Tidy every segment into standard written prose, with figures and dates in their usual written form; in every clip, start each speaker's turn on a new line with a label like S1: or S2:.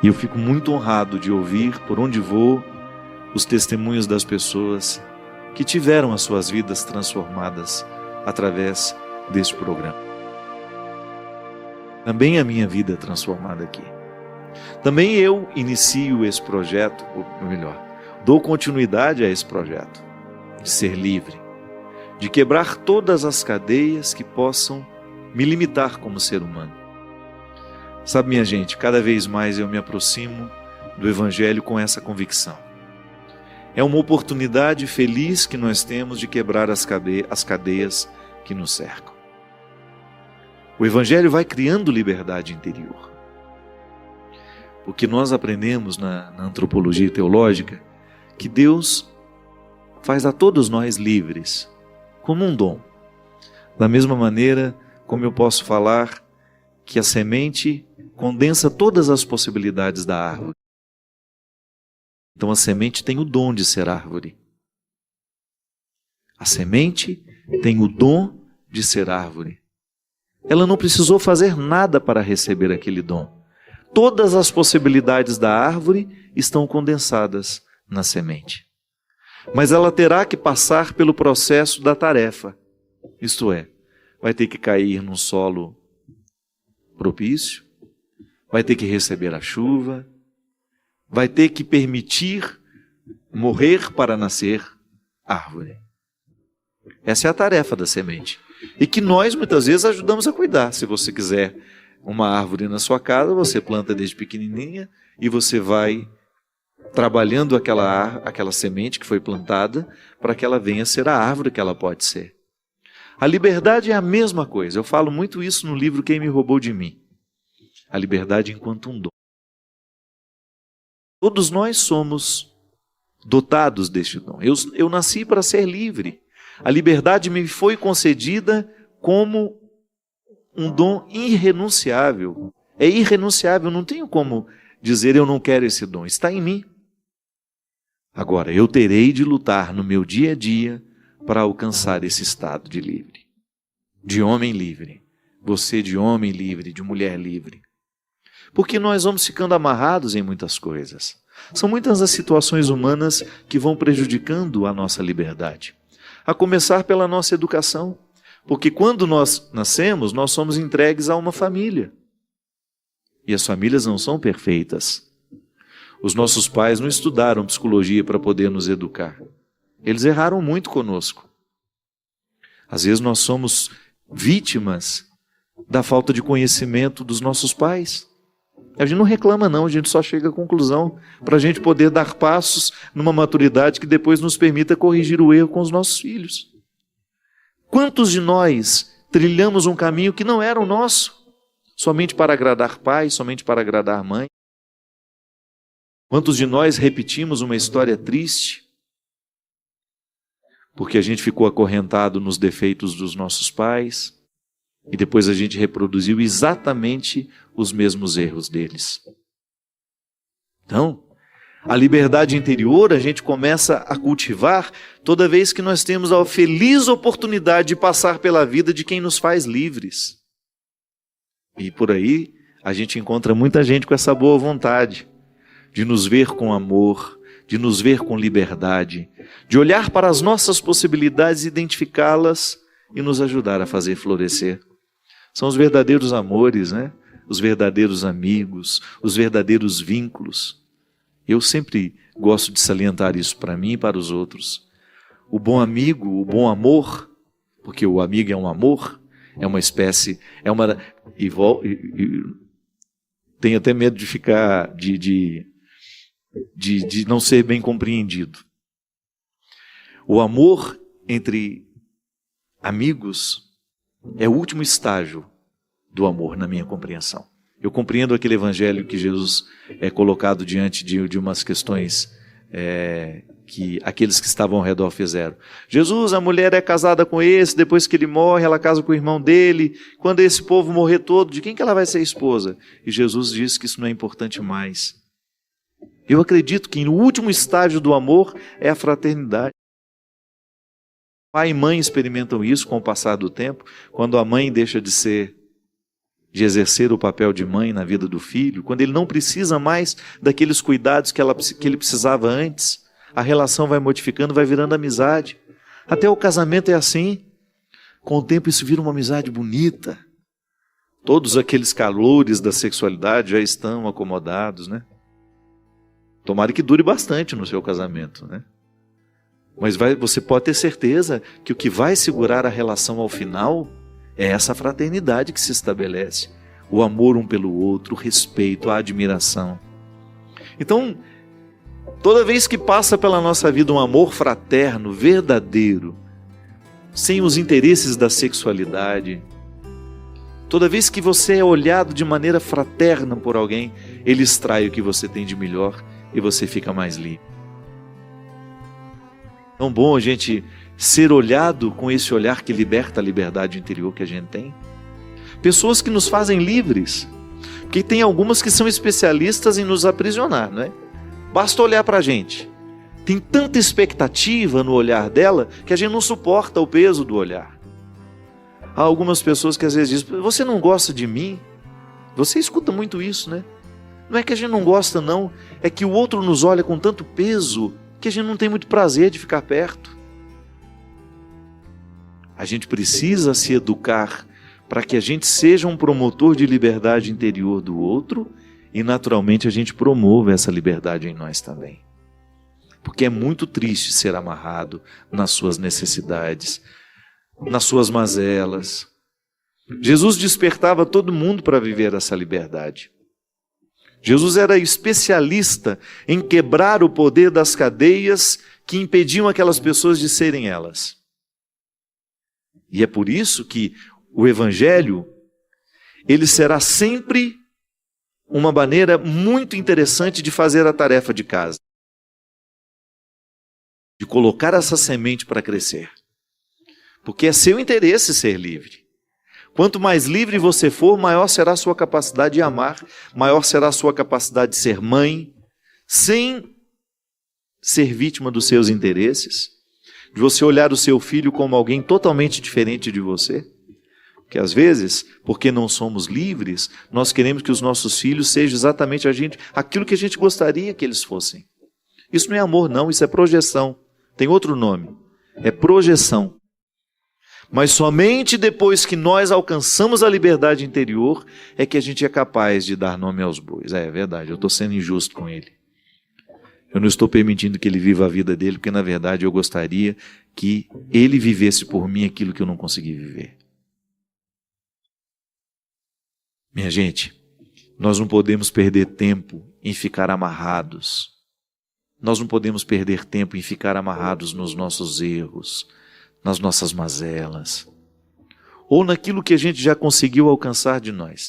S1: E eu fico muito honrado de ouvir, por onde vou, os testemunhos das pessoas que tiveram as suas vidas transformadas através deste programa. Também a minha vida é transformada aqui. Também eu inicio esse projeto, ou melhor, dou continuidade a esse projeto de ser livre, de quebrar todas as cadeias que possam me limitar como ser humano. Sabe, minha gente, cada vez mais eu me aproximo do Evangelho com essa convicção. É uma oportunidade feliz que nós temos de quebrar as cadeias que nos cercam. O Evangelho vai criando liberdade interior. Porque nós aprendemos na antropologia teológica que Deus faz a todos nós livres, como um dom. Da mesma maneira como eu posso falar que a semente condensa todas as possibilidades da árvore. Então a semente tem o dom de ser árvore. A semente tem o dom de ser árvore. Ela não precisou fazer nada para receber aquele dom. Todas as possibilidades da árvore estão condensadas na semente. Mas ela terá que passar pelo processo da tarefa. Isto é, vai ter que cair num solo propício, vai ter que receber a chuva, vai ter que permitir morrer para nascer árvore. Essa é a tarefa da semente. E que nós muitas vezes ajudamos a cuidar. Se você quiser uma árvore na sua casa, você planta desde pequenininha e você vai trabalhando aquela semente que foi plantada para que ela venha a ser a árvore que ela pode ser. A liberdade é a mesma coisa. Eu falo muito isso no livro Quem Me Roubou de Mim. A liberdade enquanto um dom. Todos nós somos dotados deste dom. Eu nasci para ser livre. A liberdade me foi concedida como um dom irrenunciável. É irrenunciável, não tenho como dizer eu não quero esse dom. Está em mim. Agora, eu terei de lutar no meu dia a dia para alcançar esse estado de livre. De homem livre. Você de homem livre, de mulher livre. Porque nós vamos ficando amarrados em muitas coisas. São muitas as situações humanas que vão prejudicando a nossa liberdade. A começar pela nossa educação. Porque quando nós nascemos, nós somos entregues a uma família. E as famílias não são perfeitas. Os nossos pais não estudaram psicologia para poder nos educar. Eles erraram muito conosco. Às vezes nós somos vítimas da falta de conhecimento dos nossos pais. A gente não reclama não, a gente só chega à conclusão para a gente poder dar passos numa maturidade que depois nos permita corrigir o erro com os nossos filhos. Quantos de nós trilhamos um caminho que não era o nosso, somente para agradar pai, somente para agradar mãe? Quantos de nós repetimos uma história triste, porque a gente ficou acorrentado nos defeitos dos nossos pais, e depois a gente reproduziu exatamente os mesmos erros deles? Então, a liberdade interior a gente começa a cultivar toda vez que nós temos a feliz oportunidade de passar pela vida de quem nos faz livres. E por aí a gente encontra muita gente com essa boa vontade de nos ver com amor, de nos ver com liberdade, de olhar para as nossas possibilidades, identificá-las e nos ajudar a fazer florescer. São os verdadeiros amores, né? Os verdadeiros amigos, os verdadeiros vínculos. Eu sempre gosto de salientar isso para mim e para os outros. O bom amigo, o bom amor, porque o amigo é um amor, é uma espécie, tenho até medo de ficar, de não ser bem compreendido. O amor entre amigos é o último estágio do amor na minha compreensão. Eu compreendo aquele evangelho que Jesus é colocado diante de umas questões que aqueles que estavam ao redor fizeram. Jesus, a mulher é casada com esse, depois que ele morre, ela casa com o irmão dele. Quando esse povo morrer todo, de quem que ela vai ser esposa? E Jesus diz que isso não é importante mais. Eu acredito que no último estágio do amor é a fraternidade. Pai e mãe experimentam isso com o passar do tempo, quando a mãe deixa de ser de exercer o papel de mãe na vida do filho, quando ele não precisa mais daqueles cuidados que ele precisava antes, a relação vai modificando, vai virando amizade. Até o casamento é assim. Com o tempo isso vira uma amizade bonita. Todos aqueles calores da sexualidade já estão acomodados, né? Tomara que dure bastante no seu casamento, né? Mas você pode ter certeza que o que vai segurar a relação ao final é essa fraternidade que se estabelece. O amor um pelo outro, o respeito, a admiração. Então, toda vez que passa pela nossa vida um amor fraterno, verdadeiro, sem os interesses da sexualidade, toda vez que você é olhado de maneira fraterna por alguém, ele extrai o que você tem de melhor e você fica mais livre. Tão bom a gente ser olhado com esse olhar que liberta a liberdade interior que a gente tem. Pessoas que nos fazem livres, porque tem algumas que são especialistas em nos aprisionar, não é? Basta olhar para a gente. Tem tanta expectativa no olhar dela que a gente não suporta o peso do olhar. Há algumas pessoas que às vezes dizem: você não gosta de mim? Você escuta muito isso, né? Não é que a gente não gosta, não. É que o outro nos olha com tanto peso que a gente não tem muito prazer de ficar perto. A gente precisa se educar para que a gente seja um promotor de liberdade interior do outro e naturalmente a gente promova essa liberdade em nós também. Porque é muito triste ser amarrado nas suas necessidades, nas suas mazelas. Jesus despertava todo mundo para viver essa liberdade. Jesus era especialista em quebrar o poder das cadeias que impediam aquelas pessoas de serem elas. E é por isso que o Evangelho, ele será sempre uma maneira muito interessante de fazer a tarefa de casa. De colocar essa semente para crescer. Porque é seu interesse ser livre. Quanto mais livre você for, maior será a sua capacidade de amar, maior será a sua capacidade de ser mãe, sem ser vítima dos seus interesses, de você olhar o seu filho como alguém totalmente diferente de você. Porque às vezes, porque não somos livres, nós queremos que os nossos filhos sejam exatamente aquilo que a gente gostaria que eles fossem. Isso não é amor, não, isso é projeção. Tem outro nome, é projeção. Mas somente depois que nós alcançamos a liberdade interior é que a gente é capaz de dar nome aos bois. É verdade, eu estou sendo injusto com ele. Eu não estou permitindo que ele viva a vida dele, porque na verdade eu gostaria que ele vivesse por mim aquilo que eu não consegui viver. Minha gente, nós não podemos perder tempo em ficar amarrados. Nós não podemos perder tempo em ficar amarrados nos nossos erros, nas nossas mazelas, ou naquilo que a gente já conseguiu alcançar de nós.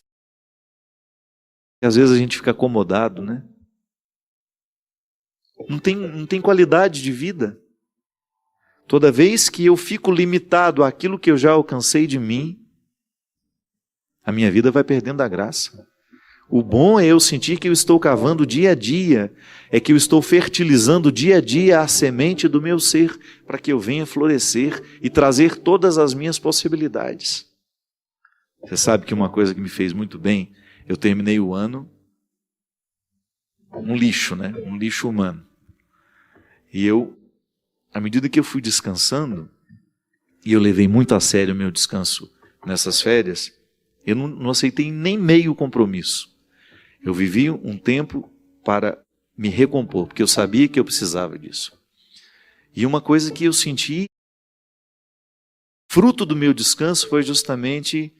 S1: E às vezes a gente fica acomodado, né? Não tem qualidade de vida. Toda vez que eu fico limitado àquilo que eu já alcancei de mim, a minha vida vai perdendo a graça. O bom é eu sentir que eu estou cavando dia a dia, é que eu estou fertilizando dia a dia a semente do meu ser, para que eu venha florescer e trazer todas as minhas possibilidades. Você sabe que uma coisa que me fez muito bem, eu terminei o ano um lixo, né? Um lixo humano. E eu, à medida que eu fui descansando, e eu levei muito a sério o meu descanso nessas férias, eu não aceitei nem meio compromisso. Eu vivi um tempo para me recompor, porque eu sabia que eu precisava disso. E uma coisa que eu senti, fruto do meu descanso, foi justamente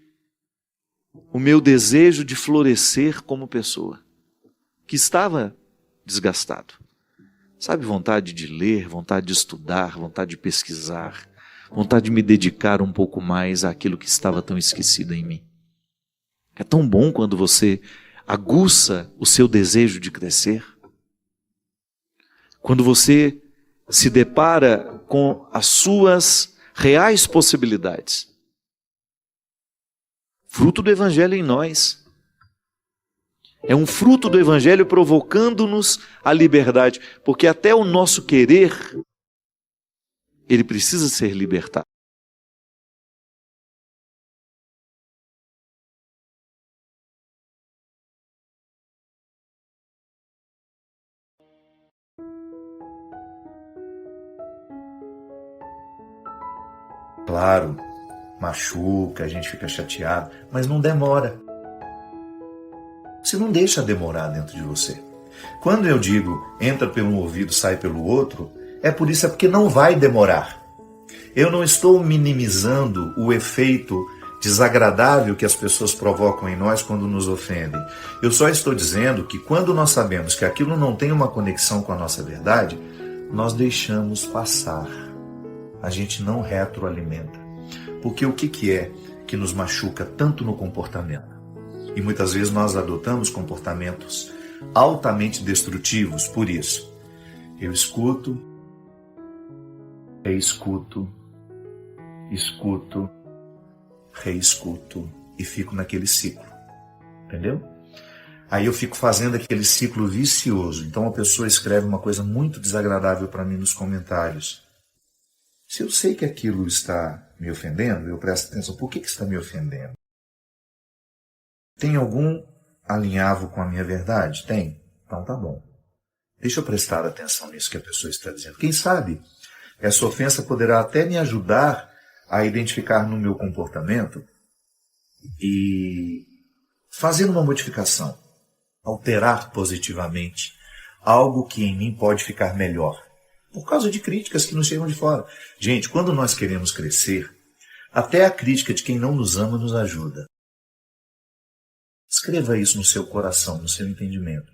S1: o meu desejo de florescer como pessoa, que estava desgastado. Sabe, vontade de ler, vontade de estudar, vontade de pesquisar, vontade de me dedicar um pouco mais àquilo que estava tão esquecido em mim. É tão bom quando você aguça o seu desejo de crescer. Quando você se depara com as suas reais possibilidades. Fruto do Evangelho em nós. É um fruto do Evangelho provocando-nos a liberdade. Porque até o nosso querer, ele precisa ser libertado.
S2: Claro, machuca, a gente fica chateado, mas não demora. Você não deixa demorar dentro de você. Quando eu digo entra pelo ouvido, sai pelo outro, é porque não vai demorar. Eu não estou minimizando o efeito desagradável que as pessoas provocam em nós quando nos ofendem. Eu só estou dizendo que quando nós sabemos que aquilo não tem uma conexão com a nossa verdade, nós deixamos passar. A gente não retroalimenta. Porque o que é que nos machuca tanto no comportamento? E muitas vezes nós adotamos comportamentos altamente destrutivos por isso. Eu escuto, reescuto, escuto, reescuto e fico naquele ciclo. Entendeu? Aí eu fico fazendo aquele ciclo vicioso. Então a pessoa escreve uma coisa muito desagradável para mim nos comentários. Se eu sei que aquilo está me ofendendo, eu presto atenção. Por que está me ofendendo? Tem algum alinhavo com a minha verdade? Tem? Então tá bom. Deixa eu prestar atenção nisso que a pessoa está dizendo. Quem sabe essa ofensa poderá até me ajudar a identificar no meu comportamento e fazer uma modificação, alterar positivamente algo que em mim pode ficar melhor, por causa de críticas que nos chegam de fora. Gente, quando nós queremos crescer, até a crítica de quem não nos ama nos ajuda. Escreva isso no seu coração, no seu entendimento.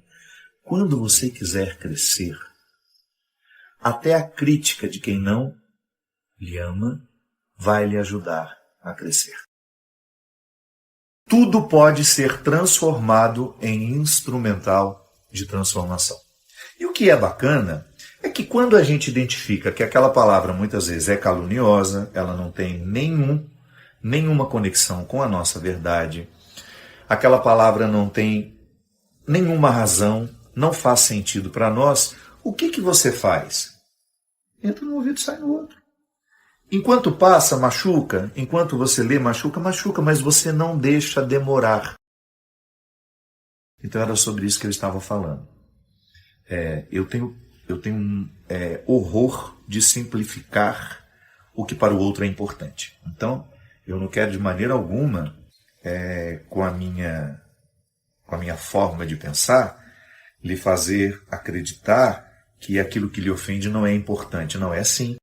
S2: Quando você quiser crescer, até a crítica de quem não lhe ama vai lhe ajudar a crescer. Tudo pode ser transformado em instrumental de transformação. E o que é bacana é que quando a gente identifica que aquela palavra muitas vezes é caluniosa, ela não tem nenhuma conexão com a nossa verdade, aquela palavra não tem nenhuma razão, não faz sentido para nós, o que você faz? Entra no ouvido e sai no outro. Enquanto passa, machuca. Enquanto você lê, machuca, mas você não deixa demorar. Então era sobre isso que eu estava falando. Eu tenho horror de simplificar o que para o outro é importante. Então, eu não quero de maneira alguma, com a minha forma de pensar, lhe fazer acreditar que aquilo que lhe ofende não é importante. Não é sim.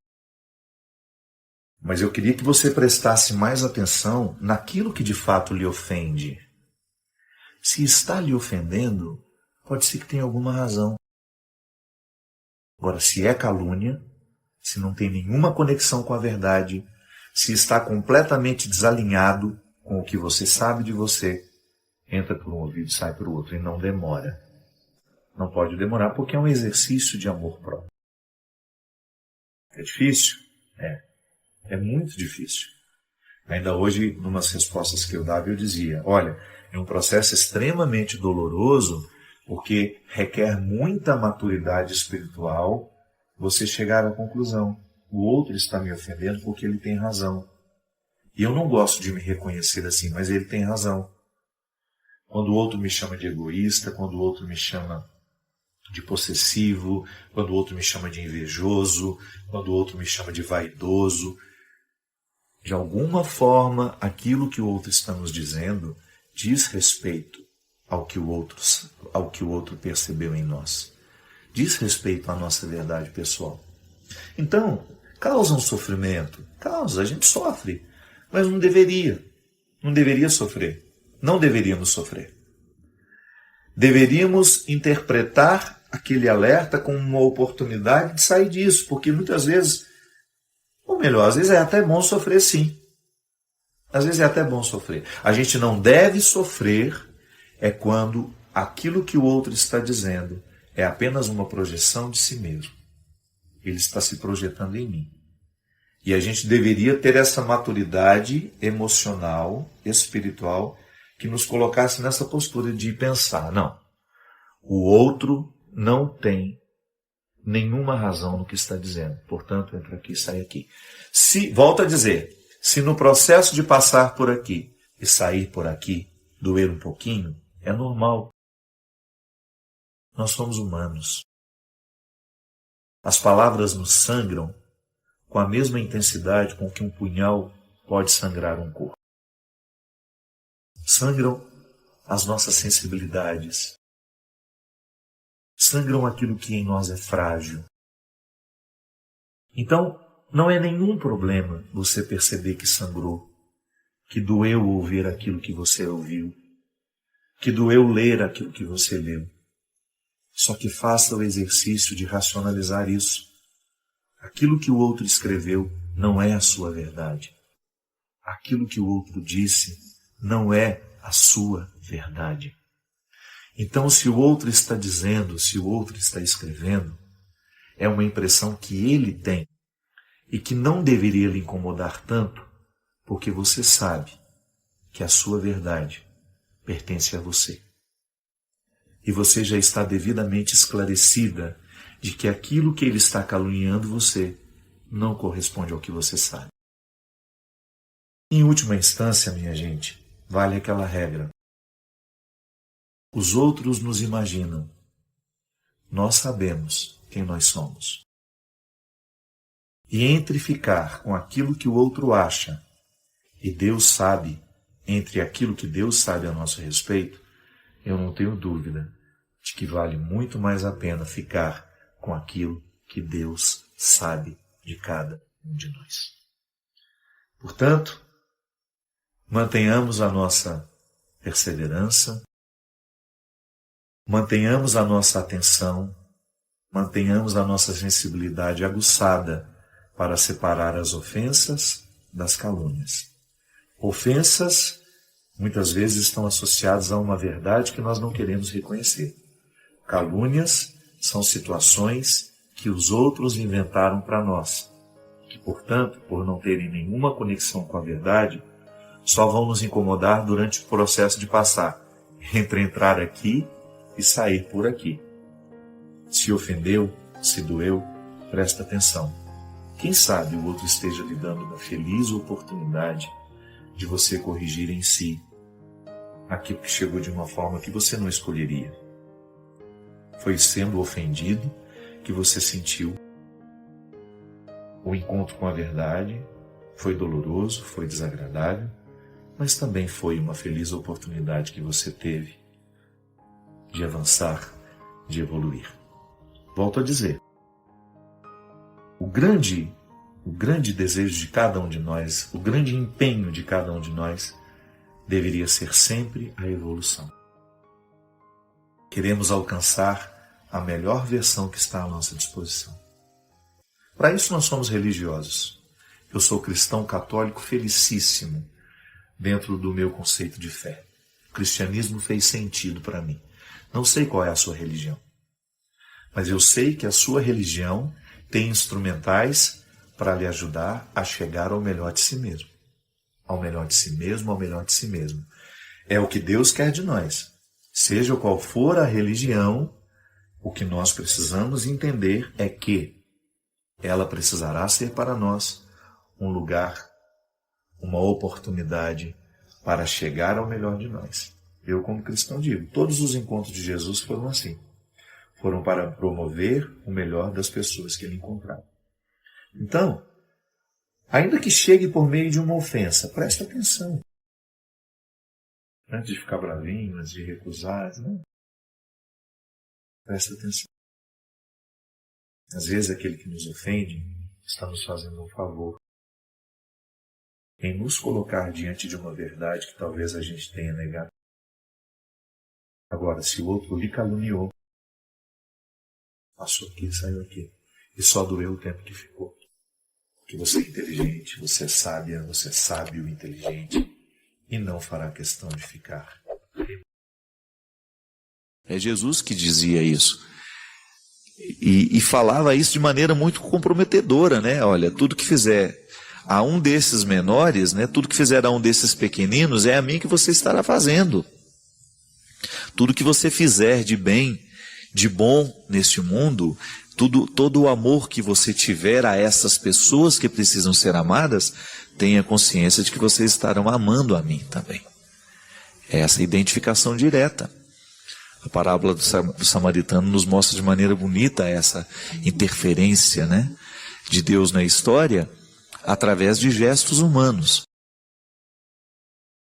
S2: Mas eu queria que você prestasse mais atenção naquilo que de fato lhe ofende. Se está lhe ofendendo, pode ser que tenha alguma razão. Agora, se é calúnia, se não tem nenhuma conexão com a verdade, se está completamente desalinhado com o que você sabe de você, entra por um ouvido e sai por outro, e não demora. Não pode demorar porque é um exercício de amor próprio. É difícil? É muito difícil. Ainda hoje, em umas respostas que eu dava, eu dizia, olha, é um processo extremamente doloroso, porque requer muita maturidade espiritual você chegar à conclusão. O outro está me ofendendo porque ele tem razão. E eu não gosto de me reconhecer assim, mas ele tem razão. Quando o outro me chama de egoísta, quando o outro me chama de possessivo, quando o outro me chama de invejoso, quando o outro me chama de vaidoso, de alguma forma, aquilo que o outro está nos dizendo diz respeito ao que o outro percebeu em nós. Diz respeito à nossa verdade pessoal. Então, causa um sofrimento. Causa, a gente sofre. Mas não deveria. Não deveria sofrer. Não deveríamos sofrer. Deveríamos interpretar aquele alerta como uma oportunidade de sair disso, porque muitas vezes, ou melhor, às vezes é até bom sofrer sim. Às vezes é até bom sofrer. A gente não deve sofrer quando aquilo que o outro está dizendo é apenas uma projeção de si mesmo. Ele está se projetando em mim. E a gente deveria ter essa maturidade emocional, espiritual, que nos colocasse nessa postura de pensar, não, o outro não tem nenhuma razão no que está dizendo, portanto, entra aqui e sai aqui. Volto a dizer, se no processo de passar por aqui e sair por aqui doer um pouquinho, é normal. Nós somos humanos. As palavras nos sangram com a mesma intensidade com que um punhal pode sangrar um corpo. Sangram as nossas sensibilidades. Sangram aquilo que em nós é frágil. Então, não é nenhum problema você perceber que sangrou, que doeu ouvir aquilo que você ouviu, que doeu ler aquilo que você leu. Só que faça o exercício de racionalizar isso. Aquilo que o outro escreveu não é a sua verdade. Aquilo que o outro disse não é a sua verdade. Então, se o outro está dizendo, se o outro está escrevendo, é uma impressão que ele tem e que não deveria lhe incomodar tanto, porque você sabe que a sua verdade pertence a você. E você já está devidamente esclarecida de que aquilo que ele está caluniando você não corresponde ao que você sabe. Em última instância, minha gente, vale aquela regra. Os outros nos imaginam. Nós sabemos quem nós somos. E entre ficar com aquilo que o outro acha e Deus sabe, entre aquilo que Deus sabe a nosso respeito, eu não tenho dúvida de que vale muito mais a pena ficar com aquilo que Deus sabe de cada um de nós. Portanto, mantenhamos a nossa perseverança, mantenhamos a nossa atenção, mantenhamos a nossa sensibilidade aguçada para separar as ofensas das calúnias. Ofensas muitas vezes estão associadas a uma verdade que nós não queremos reconhecer. Calúnias são situações que os outros inventaram para nós, que, portanto, por não terem nenhuma conexão com a verdade, só vão nos incomodar durante o processo de passar entre entrar aqui e sair por aqui. Se ofendeu, se doeu, presta atenção. Quem sabe o outro esteja lhe dando uma feliz oportunidade de você corrigir em si aquilo que chegou de uma forma que você não escolheria. Foi sendo ofendido que você sentiu o encontro com a verdade, foi doloroso, foi desagradável, mas também foi uma feliz oportunidade que você teve de avançar, de evoluir. Volto a dizer, o grande desejo de cada um de nós, o grande empenho de cada um de nós deveria ser sempre a evolução. Queremos alcançar a melhor versão que está à nossa disposição. Para isso nós somos religiosos. Eu sou cristão católico felicíssimo dentro do meu conceito de fé. O cristianismo fez sentido para mim. Não sei qual é a sua religião, mas eu sei que a sua religião tem instrumentais para lhe ajudar a chegar ao melhor de si mesmo. Ao melhor de si mesmo, ao melhor de si mesmo. É o que Deus quer de nós. Seja qual for a religião, o que nós precisamos entender é que ela precisará ser para nós um lugar, uma oportunidade para chegar ao melhor de nós. Eu, como cristão, digo, todos os encontros de Jesus foram assim. Foram para promover o melhor das pessoas que ele encontrava. Então, ainda que chegue por meio de uma ofensa, presta atenção. Antes de ficar bravinho, antes de recusar, não. Presta atenção. Às vezes aquele que nos ofende está nos fazendo um favor em nos colocar diante de uma verdade que talvez a gente tenha negado. Agora, se o outro lhe caluniou, passou aqui, saiu aqui, e só doeu o tempo que ficou. Porque você é inteligente, você é sábia, você é sábio e inteligente, e não fará questão de ficar.
S1: É Jesus que dizia isso. E falava isso de maneira muito comprometedora, né? Olha, tudo que fizer a um desses menores, né? Tudo que fizer a um desses pequeninos, é a mim que você estará fazendo. Tudo que você fizer de bem, de bom neste mundo, todo o amor que você tiver a essas pessoas que precisam ser amadas, tenha consciência de que vocês estarão amando a mim também. É essa identificação direta. A parábola do samaritano nos mostra de maneira bonita essa interferência, né? de Deus na história através de gestos humanos.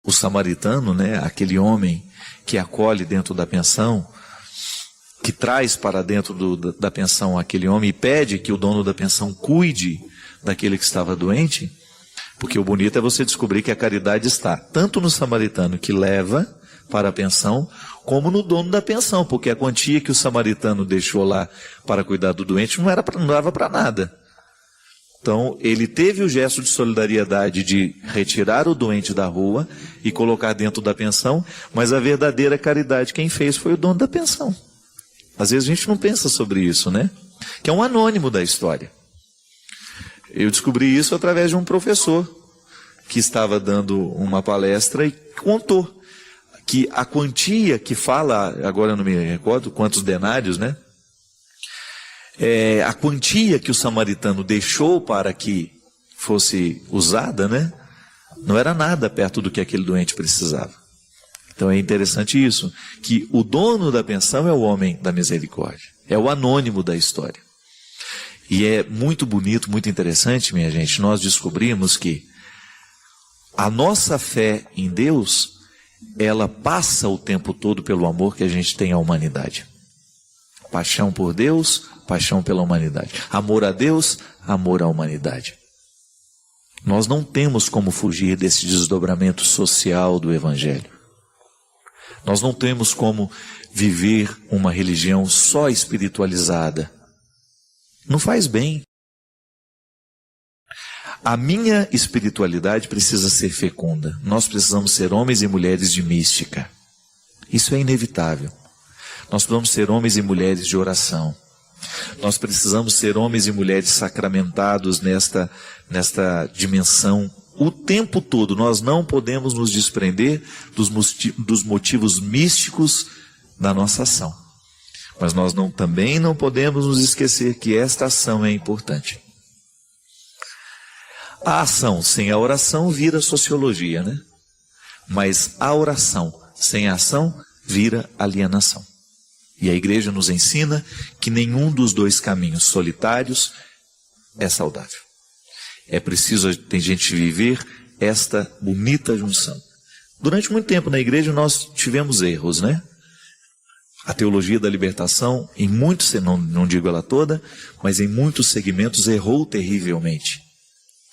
S1: O samaritano, né, aquele homem que acolhe dentro da pensão, que traz para dentro da pensão aquele homem e pede que o dono da pensão cuide daquele que estava doente, porque o bonito é você descobrir que a caridade está tanto no samaritano que leva para a pensão, como no dono da pensão, porque a quantia que o samaritano deixou lá para cuidar do doente não dava para nada. Então, ele teve o gesto de solidariedade de retirar o doente da rua e colocar dentro da pensão, mas a verdadeira caridade quem fez foi o dono da pensão. Às vezes a gente não pensa sobre isso, né? Que é um anônimo da história. Eu descobri isso através de um professor que estava dando uma palestra e contou que a quantia que fala, agora eu não me recordo quantos denários, né? A quantia que o samaritano deixou para que fosse usada, né? Não era nada perto do que aquele doente precisava. Então é interessante isso, que o dono da pensão é o homem da misericórdia, é o anônimo da história. E é muito bonito, muito interessante, minha gente, nós descobrimos que a nossa fé em Deus, ela passa o tempo todo pelo amor que a gente tem à humanidade. Paixão por Deus, paixão pela humanidade. Amor a Deus, amor à humanidade. Nós não temos como fugir desse desdobramento social do Evangelho. Nós não temos como viver uma religião só espiritualizada. Não faz bem. A minha espiritualidade precisa ser fecunda. Nós precisamos ser homens e mulheres de mística. Isso é inevitável. Nós precisamos ser homens e mulheres de oração. Nós precisamos ser homens e mulheres sacramentados nesta dimensão o tempo todo. Nós não podemos nos desprender dos motivos místicos da nossa ação. Mas nós também não podemos nos esquecer que esta ação é importante. A ação sem a oração vira sociologia, né? Mas a oração sem a ação vira alienação. E a igreja nos ensina que nenhum dos dois caminhos solitários é saudável. É preciso, tem gente, viver esta bonita junção. Durante muito tempo na igreja nós tivemos erros, né? A teologia da libertação, em muitos, não digo ela toda, mas em muitos segmentos errou terrivelmente.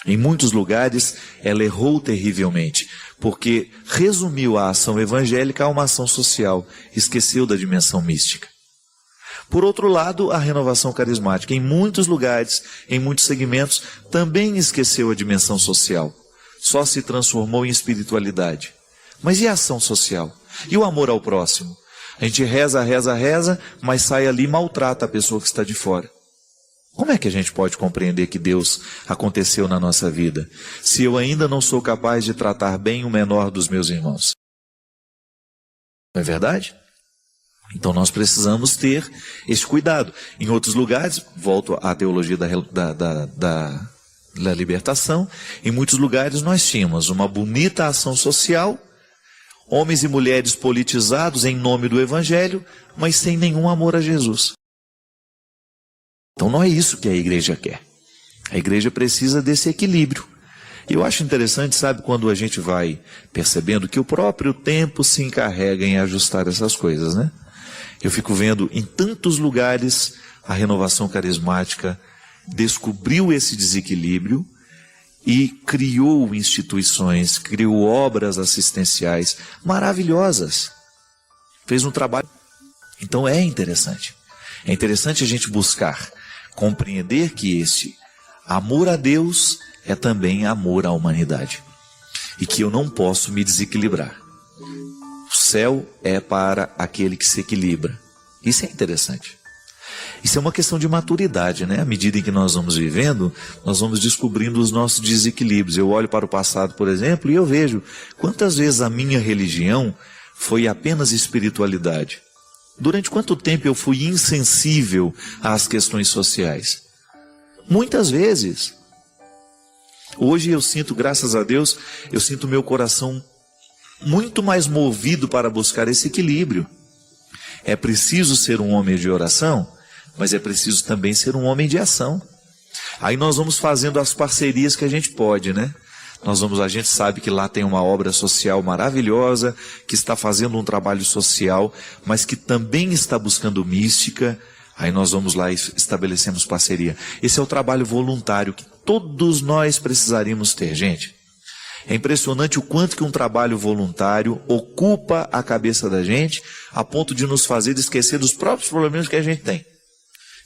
S1: Em muitos lugares ela errou terrivelmente, porque resumiu a ação evangélica a uma ação social, esqueceu da dimensão mística. Por outro lado, a renovação carismática, em muitos lugares, em muitos segmentos, também esqueceu a dimensão social, só se transformou em espiritualidade. Mas e a ação social? E o amor ao próximo? A gente reza, mas sai ali e maltrata a pessoa que está de fora. Como é que a gente pode compreender que Deus aconteceu na nossa vida, se eu ainda não sou capaz de tratar bem o menor dos meus irmãos? Não é verdade? Então nós precisamos ter esse cuidado. Em outros lugares, volto à teologia da libertação, em muitos lugares nós tínhamos uma bonita ação social, homens e mulheres politizados em nome do Evangelho, mas sem nenhum amor a Jesus. Então não é isso que a igreja quer. A igreja precisa desse equilíbrio. E eu acho interessante, sabe, quando a gente vai percebendo que o próprio tempo se encarrega em ajustar essas coisas, né? Eu fico vendo em tantos lugares a renovação carismática descobriu esse desequilíbrio e criou instituições, criou obras assistenciais maravilhosas. Fez um trabalho. Então é interessante. É interessante a gente buscar compreender que esse amor a Deus é também amor à humanidade. E que eu não posso me desequilibrar. O céu é para aquele que se equilibra. Isso é interessante. Isso é uma questão de maturidade, né? À medida em que nós vamos vivendo, nós vamos descobrindo os nossos desequilíbrios. Eu olho para o passado, por exemplo, e eu vejo quantas vezes a minha religião foi apenas espiritualidade. Durante quanto tempo eu fui insensível às questões sociais? Muitas vezes. Hoje eu sinto, graças a Deus, eu sinto meu coração muito mais movido para buscar esse equilíbrio. É preciso ser um homem de oração, mas é preciso também ser um homem de ação. Aí nós vamos fazendo as parcerias que a gente pode, né? A gente sabe que lá tem uma obra social maravilhosa, que está fazendo um trabalho social, mas que também está buscando mística. Aí nós vamos lá e estabelecemos parceria. Esse é o trabalho voluntário que todos nós precisaríamos ter, gente. É impressionante o quanto que um trabalho voluntário ocupa a cabeça da gente, a ponto de nos fazer esquecer dos próprios problemas que a gente tem.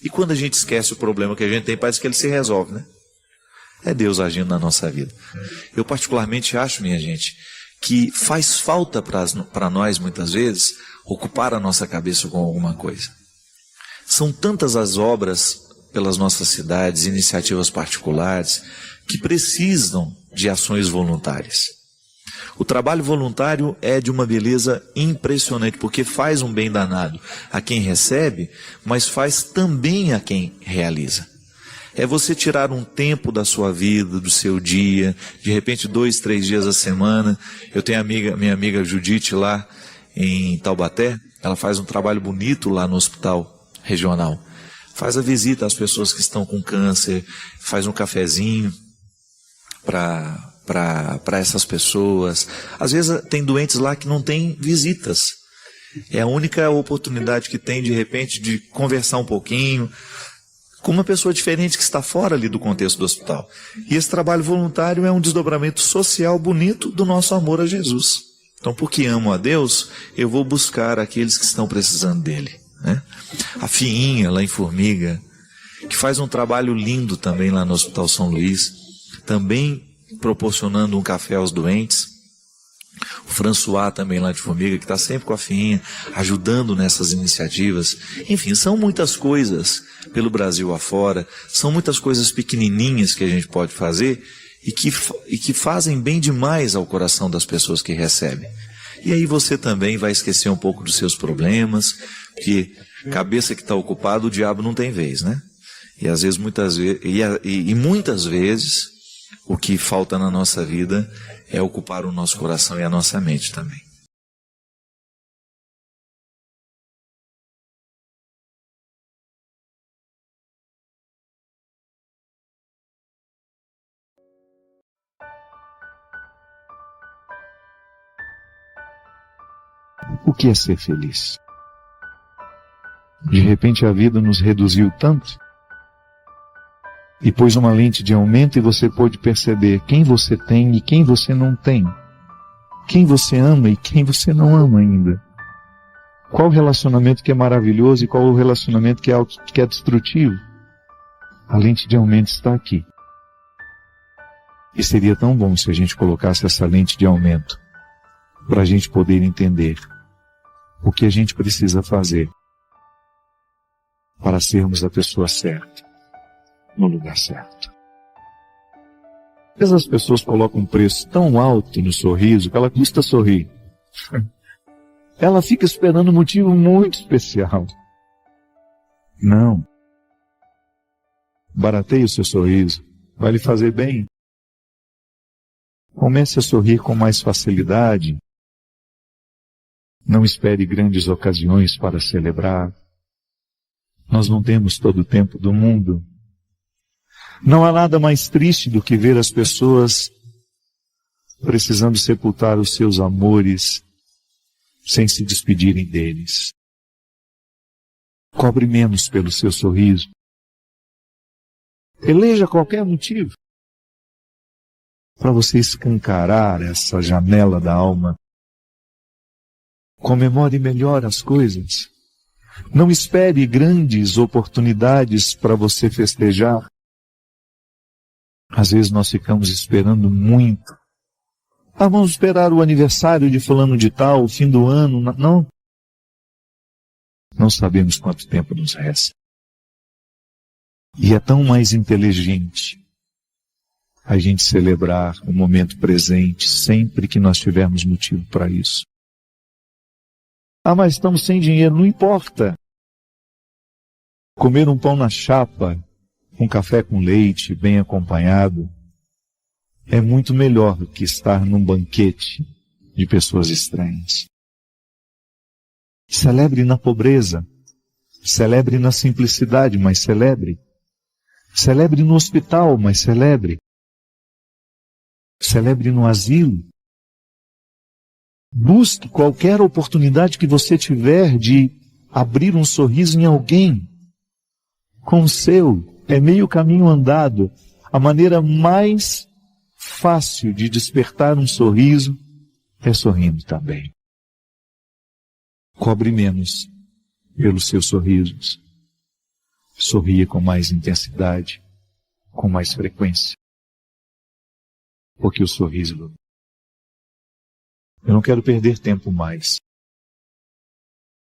S1: E quando a gente esquece o problema que a gente tem, parece que ele se resolve, né? É Deus agindo na nossa vida. Eu particularmente acho, minha gente, que faz falta para nós, muitas vezes, ocupar a nossa cabeça com alguma coisa. São tantas as obras pelas nossas cidades, iniciativas particulares, que precisam de ações voluntárias. O trabalho voluntário é de uma beleza impressionante, porque faz um bem danado a quem recebe, mas faz também a quem realiza. É você tirar um tempo da sua vida, do seu dia, de repente 2, 3 dias a semana. Eu tenho minha amiga Judite lá em Taubaté, ela faz um trabalho bonito lá no hospital regional. Faz a visita às pessoas que estão com câncer, faz um cafezinho para essas pessoas. Às vezes tem doentes lá que não têm visitas. É a única oportunidade que tem, de repente, de conversar um pouquinho com uma pessoa diferente que está fora ali do contexto do hospital. E esse trabalho voluntário é um desdobramento social bonito do nosso amor a Jesus. Então, porque amo a Deus, eu vou buscar aqueles que estão precisando dele, né? A Fiinha, lá em Formiga, que faz um trabalho lindo também lá no Hospital São Luís, também proporcionando um café aos doentes. O François também lá de Formiga, que está sempre com a Fiinha, ajudando nessas iniciativas. Enfim, são muitas coisas pelo Brasil afora, são muitas coisas pequenininhas que a gente pode fazer e que fazem bem demais ao coração das pessoas que recebem. E aí você também vai esquecer um pouco dos seus problemas, porque cabeça que está ocupada, o diabo não tem vez, né? E às vezes, muitas vezes, o que falta na nossa vida é ocupar o nosso coração e a nossa mente também.
S3: O que é ser feliz? De repente a vida nos reduziu tanto e pôs uma lente de aumento e você pôde perceber quem você tem e quem você não tem. Quem você ama e quem você não ama ainda. Qual o relacionamento que é maravilhoso e qual o relacionamento que é destrutivo. A lente de aumento está aqui. E seria tão bom se a gente colocasse essa lente de aumento para a gente poder entender o que a gente precisa fazer para sermos a pessoa certa, no lugar certo. Às vezes as pessoas colocam um preço tão alto no sorriso que ela custa sorrir. Ela fica esperando um motivo muito especial. Não. Barateie o seu sorriso, vai lhe fazer bem. Comece a sorrir com mais facilidade. Não espere grandes ocasiões para celebrar. Nós não temos todo o tempo do mundo. Não há nada mais triste do que ver as pessoas precisando sepultar os seus amores sem se despedirem deles. Cobre menos pelo seu sorriso. Eleja qualquer motivo para você escancarar essa janela da alma. Comemore melhor as coisas. Não espere grandes oportunidades para você festejar. Às vezes nós ficamos esperando muito. Vamos esperar o aniversário de fulano de tal, o fim do ano. Não. Não sabemos quanto tempo nos resta. E é tão mais inteligente a gente celebrar o momento presente sempre que nós tivermos motivo para isso. Mas estamos sem dinheiro, não importa. Comer um pão na chapa, um café com leite, bem acompanhado, é muito melhor do que estar num banquete de pessoas estranhas. Celebre na pobreza, celebre na simplicidade, mas celebre. Celebre no hospital, mas celebre. Celebre no asilo. Busque qualquer oportunidade que você tiver de abrir um sorriso em alguém. Com o seu, é meio caminho andado. A maneira mais fácil de despertar um sorriso é sorrindo também. Cobre menos pelos seus sorrisos. Sorria com mais intensidade, com mais frequência. Porque o sorriso... Eu não quero perder tempo mais.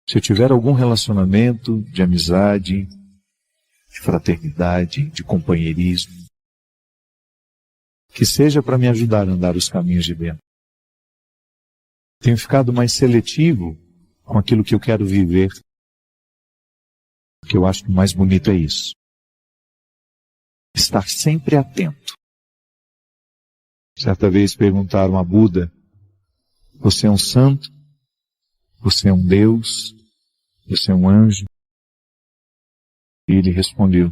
S3: Se eu tiver algum relacionamento de amizade, de fraternidade, de companheirismo, que seja para me ajudar a andar os caminhos de dentro. Tenho ficado mais seletivo com aquilo que eu quero viver, porque eu acho que o mais bonito é isso. Estar sempre atento. Certa vez perguntaram a Buda: você é um santo? Você é um Deus? Você é um anjo? E ele respondeu: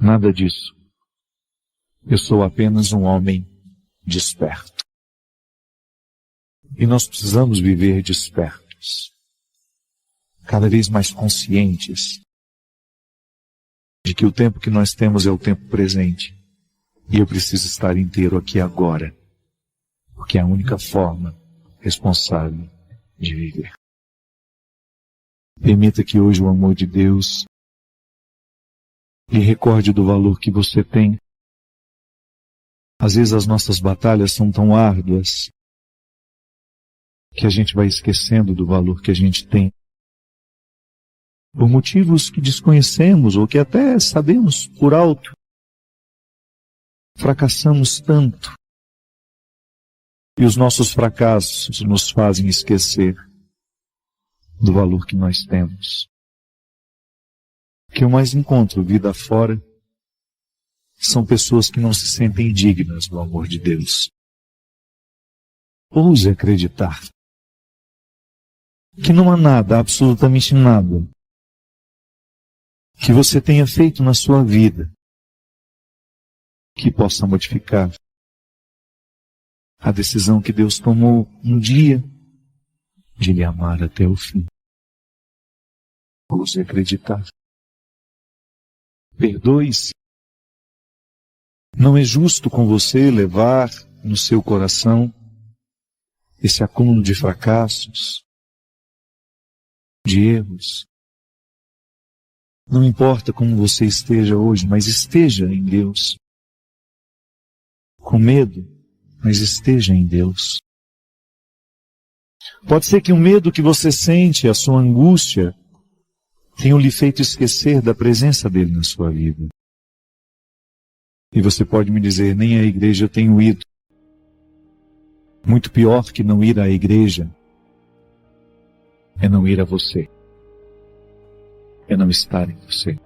S3: nada disso. Eu sou apenas um homem desperto. E nós precisamos viver despertos, cada vez mais conscientes de que o tempo que nós temos é o tempo presente. E eu preciso estar inteiro aqui agora, porque é a única forma responsável de viver. Permita que hoje o amor de Deus lhe recorde do valor que você tem. Às vezes as nossas batalhas são tão árduas que a gente vai esquecendo do valor que a gente tem. Por motivos que desconhecemos ou que até sabemos por alto. Fracassamos tanto. E os nossos fracassos nos fazem esquecer do valor que nós temos. O que eu mais encontro vida afora são pessoas que não se sentem dignas do amor de Deus. Ouse acreditar que não há nada, absolutamente nada, que você tenha feito na sua vida que possa modificar a decisão que Deus tomou um dia de lhe amar até o fim. Ouse acreditar. Perdoe-se. Não é justo com você levar no seu coração esse acúmulo de fracassos, de erros. Não importa como você esteja hoje, mas esteja em Deus. Com medo, mas esteja em Deus. Pode ser que o medo que você sente, a sua angústia, tenham lhe feito esquecer da presença dele na sua vida. E você pode me dizer: nem à igreja eu tenho ido. Muito pior que não ir à igreja é não ir a você. É não estar em você.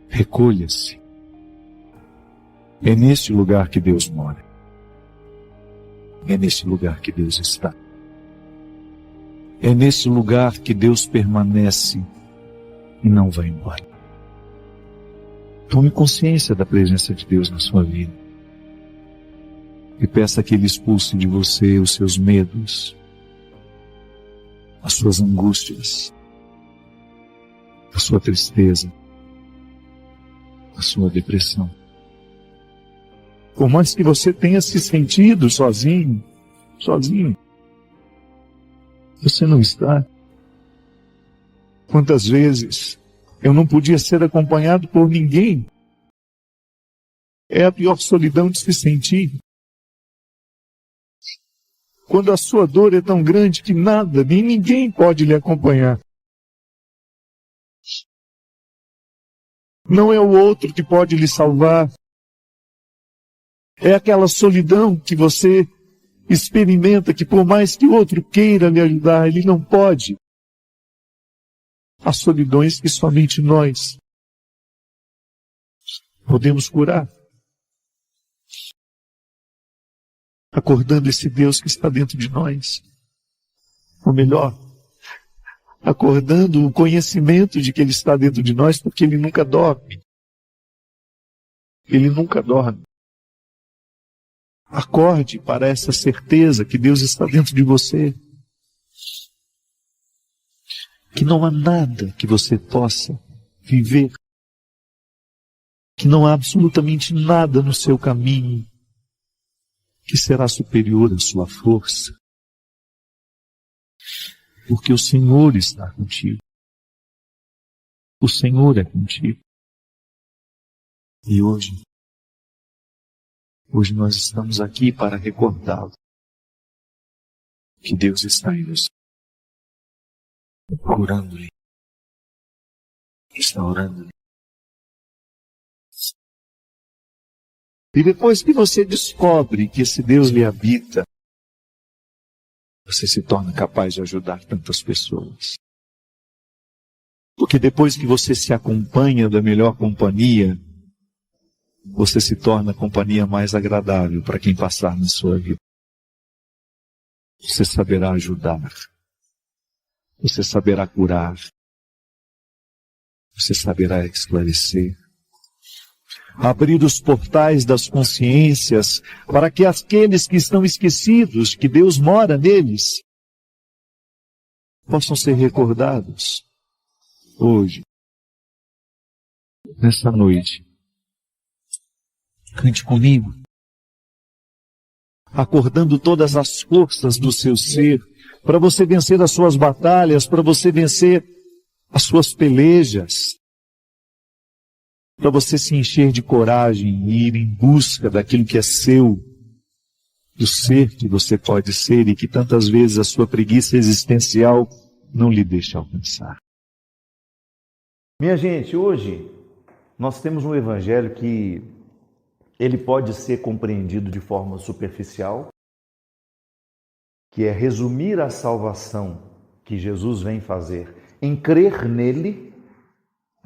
S3: Recolha-se. É neste lugar que Deus mora. É neste lugar que Deus está. É nesse lugar que Deus permanece e não vai embora. Tome consciência da presença de Deus na sua vida. E peça que Ele expulse de você os seus medos, as suas angústias, a sua tristeza, a sua depressão. Por mais que você tenha se sentido sozinho, você não está. Quantas vezes eu não podia ser acompanhado por ninguém? É a pior solidão de se sentir. Quando a sua dor é tão grande que nada, nem ninguém pode lhe acompanhar. Não é o outro que pode lhe salvar. É aquela solidão que você experimenta, que por mais que o outro queira lhe ajudar, ele não pode. Há solidões que somente nós podemos curar. Acordando esse Deus que está dentro de nós. Ou melhor, acordando o conhecimento de que Ele está dentro de nós, porque Ele nunca dorme. Ele nunca dorme. Acorde para essa certeza que Deus está dentro de você. Que não há nada que você possa viver. Que não há absolutamente nada no seu caminho que será superior à sua força. Porque o Senhor está contigo. O Senhor é contigo. E hoje nós estamos aqui para recordá-lo. Que Deus está em você. Curando-lhe. Restaurando-lhe. E depois que você descobre que esse Deus lhe habita, você se torna capaz de ajudar tantas pessoas. Porque depois que você se acompanha da melhor companhia, você se torna a companhia mais agradável para quem passar na sua vida. Você saberá ajudar. Você saberá curar. Você saberá esclarecer. Abrir os portais das consciências para que aqueles que estão esquecidos, que Deus mora neles, possam ser recordados. Hoje, nessa noite, cante comigo, acordando todas as forças do seu ser, para você vencer as suas batalhas, para você vencer as suas pelejas, para você se encher de coragem e ir em busca daquilo que é seu, do ser que você pode ser e que tantas vezes a sua preguiça existencial não lhe deixa alcançar.
S2: Minha gente, hoje nós temos um evangelho que ele pode ser compreendido de forma superficial, que é resumir a salvação que Jesus vem fazer em crer nele.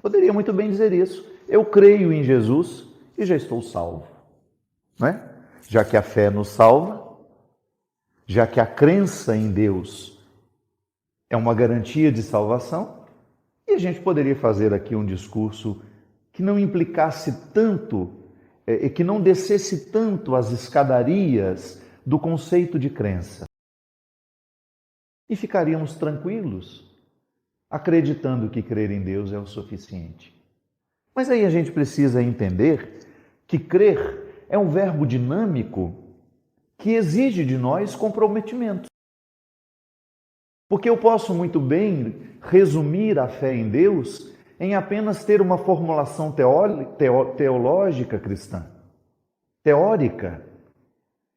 S2: Poderia muito bem dizer isso. Eu creio em Jesus e já estou salvo. Não é? Já que a fé nos salva, já que a crença em Deus é uma garantia de salvação, e a gente poderia fazer aqui um discurso que não implicasse tanto, que não descesse tanto as escadarias do conceito de crença. E ficaríamos tranquilos, acreditando que crer em Deus é o suficiente. Mas aí a gente precisa entender que crer é um verbo dinâmico que exige de nós comprometimento. Porque eu posso muito bem resumir a fé em Deus em apenas ter uma formulação teológica cristã, teórica.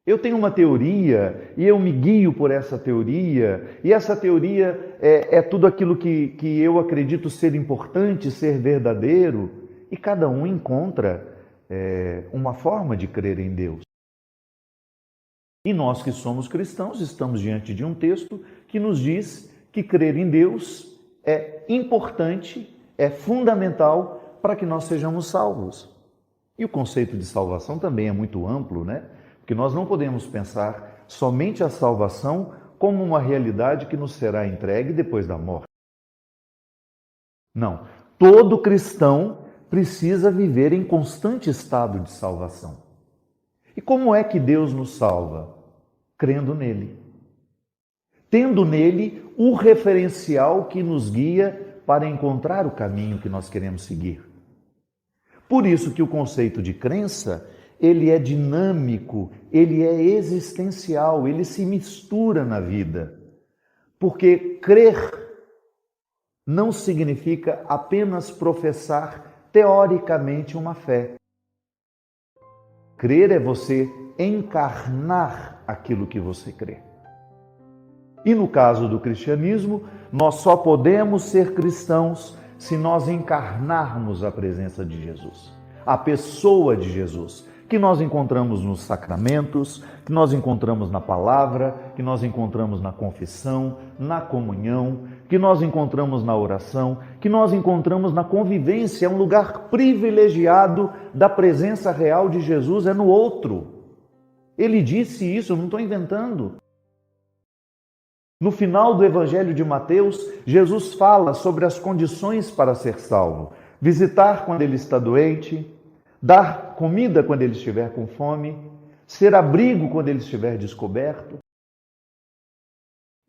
S2: Eu tenho uma teoria e eu me guio por essa teoria, e essa teoria é tudo aquilo que eu acredito ser importante, ser verdadeiro, e cada um encontra uma forma de crer em Deus. E nós que somos cristãos estamos diante de um texto que nos diz que crer em Deus é importante, é fundamental para que nós sejamos salvos. E o conceito de salvação também é muito amplo, né? Porque nós não podemos pensar somente a salvação como uma realidade que nos será entregue depois da morte. Não. Todo cristão precisa viver em constante estado de salvação. E como é que Deus nos salva? Crendo nele. Tendo nele o referencial que nos guia para encontrar o caminho que nós queremos seguir. Por isso que o conceito de crença, ele é dinâmico, ele é existencial, ele se mistura na vida. Porque crer não significa apenas professar teoricamente uma fé. Crer é você encarnar aquilo que você crê. E no caso do cristianismo, nós só podemos ser cristãos se nós encarnarmos a presença de Jesus, a pessoa de Jesus, que nós encontramos nos sacramentos, que nós encontramos na palavra, que nós encontramos na confissão, na comunhão, que nós encontramos na oração, que nós encontramos na convivência. É um lugar privilegiado da presença real de Jesus, é no outro. Ele disse isso, eu não estou inventando. No final do Evangelho de Mateus, Jesus fala sobre as condições para ser salvo. Visitar quando ele está doente,
S4: dar comida quando ele estiver com fome, ser abrigo quando ele estiver descoberto.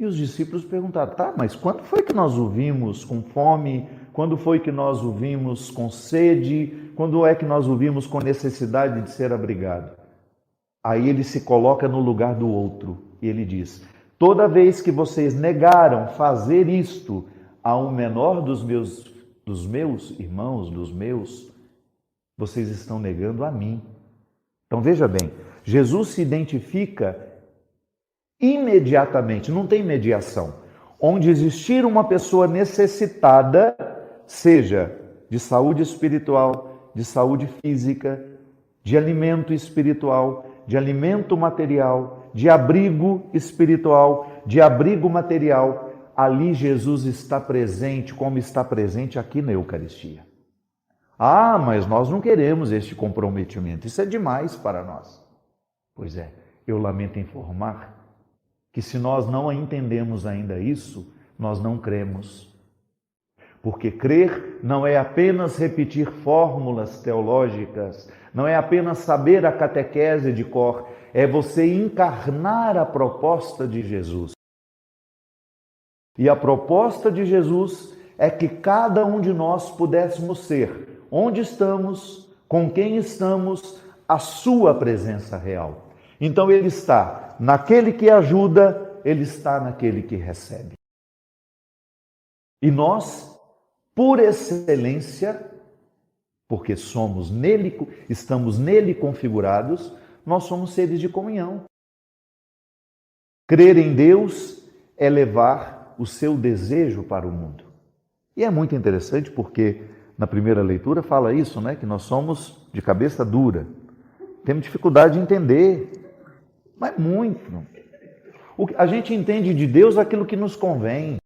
S4: E os discípulos perguntaram, tá, mas quando foi que nós o vimos com fome? Quando foi que nós o vimos com sede? Quando é que nós o vimos com necessidade de ser abrigado? Aí ele se coloca no lugar do outro e ele diz, toda vez que vocês negaram fazer isto a um menor dos meus irmãos, vocês estão negando a mim. Então veja bem, Jesus se identifica imediatamente, não tem mediação. Onde existir uma pessoa necessitada, seja de saúde espiritual, de saúde física, de alimento espiritual, de alimento material, de abrigo espiritual, de abrigo material, ali Jesus está presente, como está presente aqui na Eucaristia. Ah, mas nós não queremos este comprometimento, isso é demais para nós. Pois é, eu lamento informar que se nós não entendemos ainda isso, nós não cremos. Porque crer não é apenas repetir fórmulas teológicas, não é apenas saber a catequese de cor, é você encarnar a proposta de Jesus. E a proposta de Jesus é que cada um de nós pudéssemos ser onde estamos, com quem estamos, a sua presença real. Então ele está naquele que ajuda, ele está naquele que recebe. E nós, por excelência, porque somos nele, estamos nele configurados, nós somos seres de comunhão. Crer em Deus é levar o seu desejo para o mundo. E é muito interessante porque na primeira leitura fala isso, né? Que nós somos de cabeça dura. Temos dificuldade de entender. Mas muito. A gente entende de Deus aquilo que nos convém.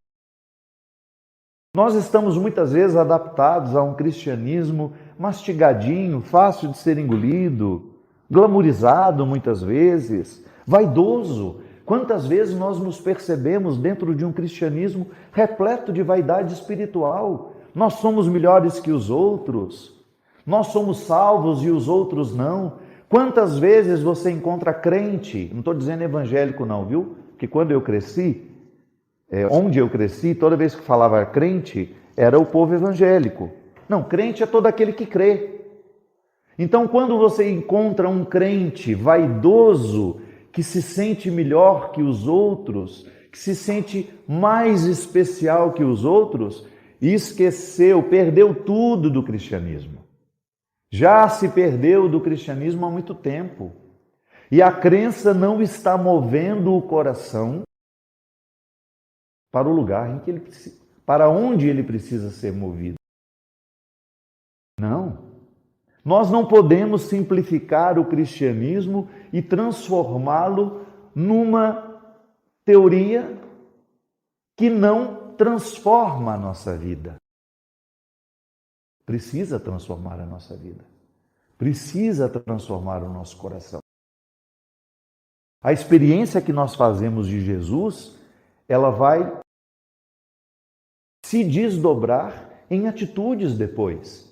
S4: Nós estamos muitas vezes adaptados a um cristianismo mastigadinho, fácil de ser engolido, glamourizado muitas vezes, vaidoso. Quantas vezes nós nos percebemos dentro de um cristianismo repleto de vaidade espiritual? Nós somos melhores que os outros, nós somos salvos e os outros não. Quantas vezes você encontra crente, não estou dizendo evangélico não, viu? Porque quando eu cresci, onde eu cresci, toda vez que falava crente, era o povo evangélico. Não, crente é todo aquele que crê. Então, quando você encontra um crente vaidoso, que se sente melhor que os outros, que se sente mais especial que os outros, esqueceu, perdeu tudo do cristianismo. Já se perdeu do cristianismo há muito tempo. E a crença não está movendo o coração para o lugar em que ele precisa, para onde ele precisa ser movido. Não. Nós não podemos simplificar o cristianismo e transformá-lo numa teoria que não transforma a nossa vida. Precisa transformar a nossa vida. Precisa transformar o nosso coração. A experiência que nós fazemos de Jesus, ela vai se desdobrar em atitudes depois.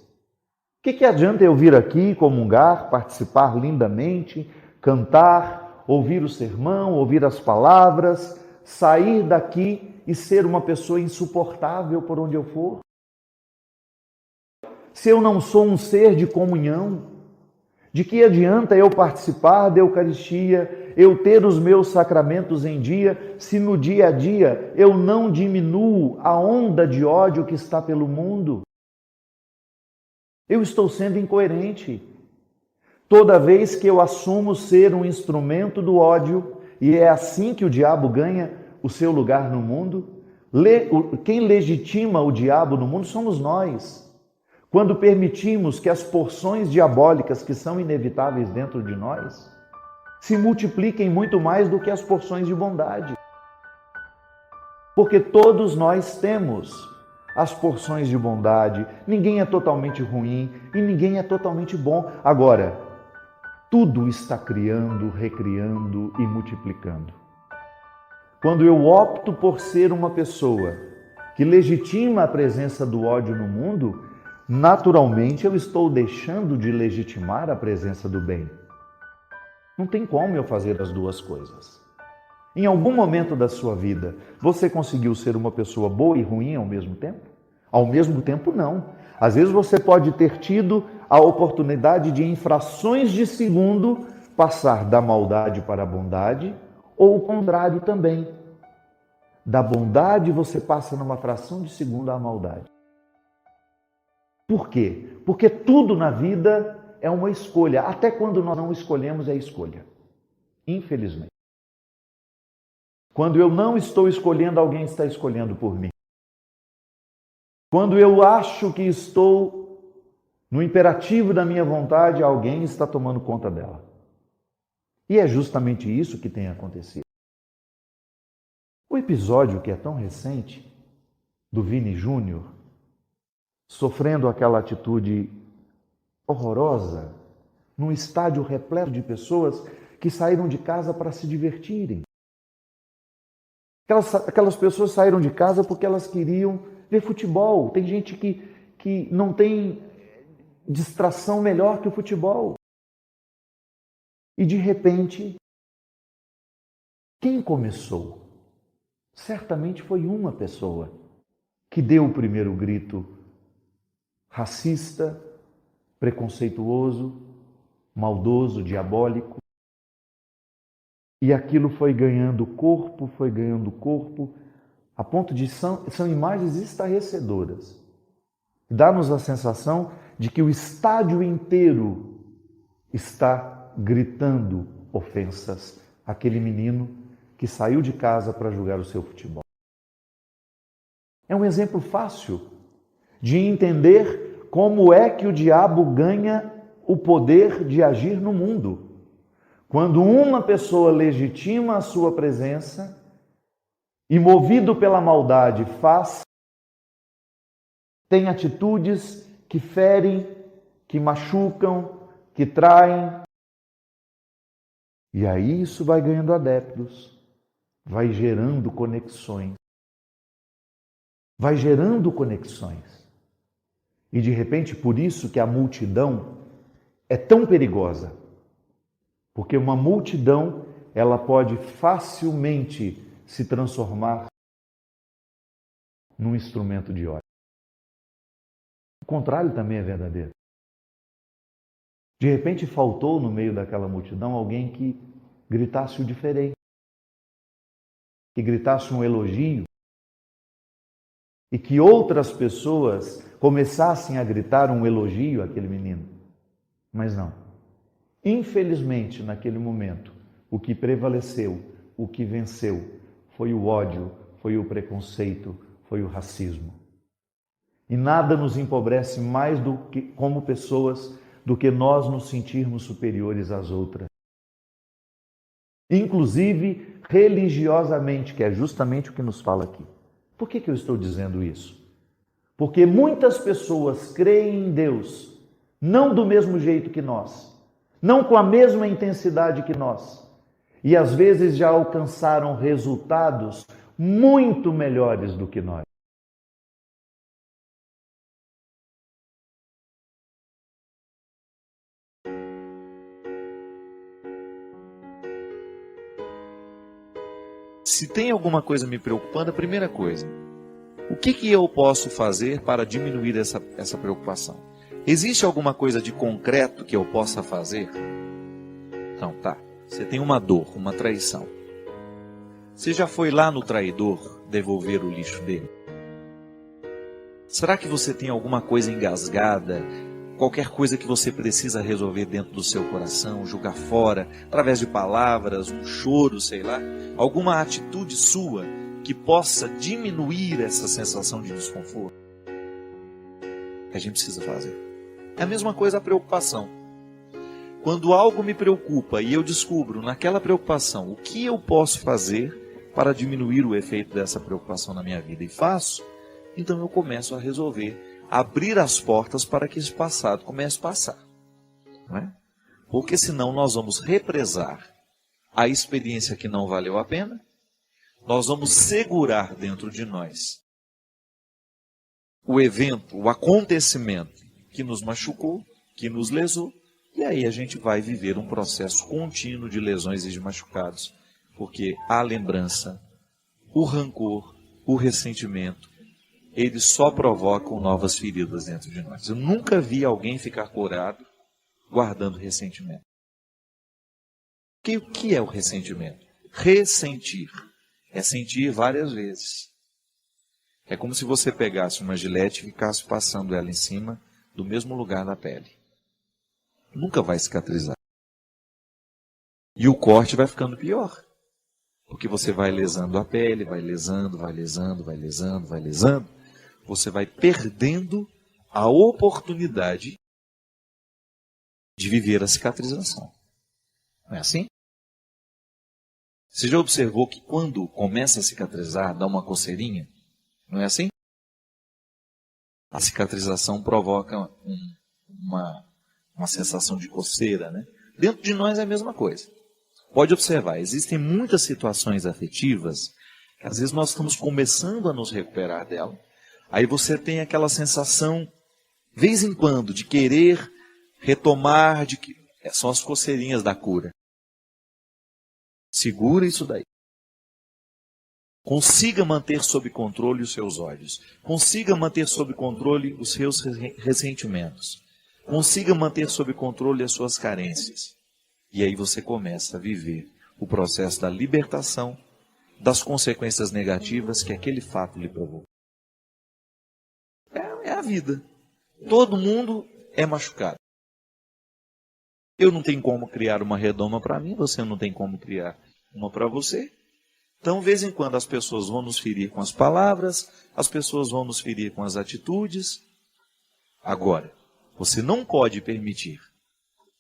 S4: O que adianta eu vir aqui, comungar, participar lindamente, cantar, ouvir o sermão, ouvir as palavras, sair daqui e ser uma pessoa insuportável por onde eu for? Se eu não sou um ser de comunhão, de que adianta eu participar da Eucaristia, eu ter os meus sacramentos em dia, se no dia a dia eu não diminuo a onda de ódio que está pelo mundo? Eu estou sendo incoerente. Toda vez que eu assumo ser um instrumento do ódio, e é assim que o diabo ganha o seu lugar no mundo, quem legitima o diabo no mundo somos nós. Quando permitimos que as porções diabólicas que são inevitáveis dentro de nós se multipliquem muito mais do que as porções de bondade. Porque todos nós temos as porções de bondade, ninguém é totalmente ruim e ninguém é totalmente bom. Agora, tudo está criando, recriando e multiplicando. Quando eu opto por ser uma pessoa que legitima a presença do ódio no mundo, naturalmente eu estou deixando de legitimar a presença do bem. Não tem como eu fazer as duas coisas. Em algum momento da sua vida, você conseguiu ser uma pessoa boa e ruim ao mesmo tempo? Ao mesmo tempo, não. Às vezes você pode ter tido a oportunidade de, em frações de segundo, passar da maldade para a bondade, ou o contrário também. Da bondade você passa numa fração de segundo à maldade. Por quê? Porque tudo na vida é uma escolha. Até quando nós não escolhemos, é escolha. Infelizmente. Quando eu não estou escolhendo, alguém está escolhendo por mim. Quando eu acho que estou no imperativo da minha vontade, alguém está tomando conta dela. E é justamente isso que tem acontecido. O episódio que é tão recente, do Vini Júnior, sofrendo aquela atitude horrorosa, num estádio repleto de pessoas que saíram de casa para se divertirem. Aquelas pessoas saíram de casa porque elas queriam ver futebol. Tem gente que não tem distração melhor que o futebol. E de repente, quem começou? Certamente foi uma pessoa que deu o primeiro grito racista, preconceituoso, maldoso, diabólico. E aquilo foi ganhando corpo, a ponto de são imagens estarrecedoras. Dá-nos a sensação de que o estádio inteiro está gritando ofensas àquele menino que saiu de casa para jogar o seu futebol. É um exemplo fácil de entender como é que o diabo ganha o poder de agir no mundo. Quando uma pessoa legitima a sua presença e, movido pela maldade, tem atitudes que ferem, que machucam, que traem. E aí isso vai ganhando adeptos, vai gerando conexões. E de repente, por isso que a multidão é tão perigosa. Porque uma multidão, ela pode facilmente se transformar num instrumento de ódio. O contrário também é verdadeiro. De repente faltou no meio daquela multidão alguém que gritasse o diferente, que gritasse um elogio, e que outras pessoas começassem a gritar um elogio àquele menino. Mas não. Infelizmente, naquele momento, o que prevaleceu, o que venceu, foi o ódio, foi o preconceito, foi o racismo. E nada nos empobrece mais do que, como pessoas, do que nós nos sentirmos superiores às outras. Inclusive religiosamente, que é justamente o que nos fala aqui. Por que eu estou dizendo isso? Porque muitas pessoas creem em Deus, não do mesmo jeito que nós, não com a mesma intensidade que nós, e às vezes já alcançaram resultados muito melhores do que nós.
S1: Se tem alguma coisa me preocupando, a primeira coisa, o que eu posso fazer para diminuir essa preocupação? Existe alguma coisa de concreto que eu possa fazer? Então, tá. Você tem uma dor, uma traição. Você já foi lá no traidor devolver o lixo dele? Será que você tem alguma coisa engasgada? Qualquer coisa que você precisa resolver dentro do seu coração, jogar fora, através de palavras, um choro, sei lá, alguma atitude sua que possa diminuir essa sensação de desconforto? A gente precisa fazer. É a mesma coisa a preocupação. Quando algo me preocupa e eu descubro naquela preocupação o que eu posso fazer para diminuir o efeito dessa preocupação na minha vida e faço, então eu começo a resolver abrir as portas para que esse passado comece a passar. Não é? Porque senão nós vamos represar a experiência que não valeu a pena, nós vamos segurar dentro de nós o evento, o acontecimento que nos machucou, que nos lesou, e aí a gente vai viver um processo contínuo de lesões e de machucados, porque a lembrança, o rancor, o ressentimento, eles só provocam novas feridas dentro de nós. Eu nunca vi alguém ficar curado guardando ressentimento. O que é o ressentimento? Ressentir é sentir várias vezes. É como se você pegasse uma gilete e ficasse passando ela em cima do mesmo lugar da pele. Nunca vai cicatrizar. E o corte vai ficando pior. Porque você vai lesando a pele, vai lesando, vai lesando, vai lesando, vai lesando. Você vai perdendo a oportunidade de viver a cicatrização. Não é assim? Você já observou que quando começa a cicatrizar, dá uma coceirinha? Não é assim? A cicatrização provoca uma sensação de coceira, né? Dentro de nós é a mesma coisa. Pode observar, existem muitas situações afetivas que às vezes nós estamos começando a nos recuperar dela. Aí você tem aquela sensação, de vez em quando, de querer retomar, são as coceirinhas da cura. Segura isso daí. Consiga manter sob controle os seus olhos. Consiga manter sob controle os seus ressentimentos. Consiga manter sob controle as suas carências. E aí você começa a viver o processo da libertação das consequências negativas que aquele fato lhe provocou. É a vida. Todo mundo é machucado. Eu não tenho como criar uma redoma para mim, você não tem como criar uma para você. Então, de vez em quando, as pessoas vão nos ferir com as palavras, as pessoas vão nos ferir com as atitudes. Agora, você não pode permitir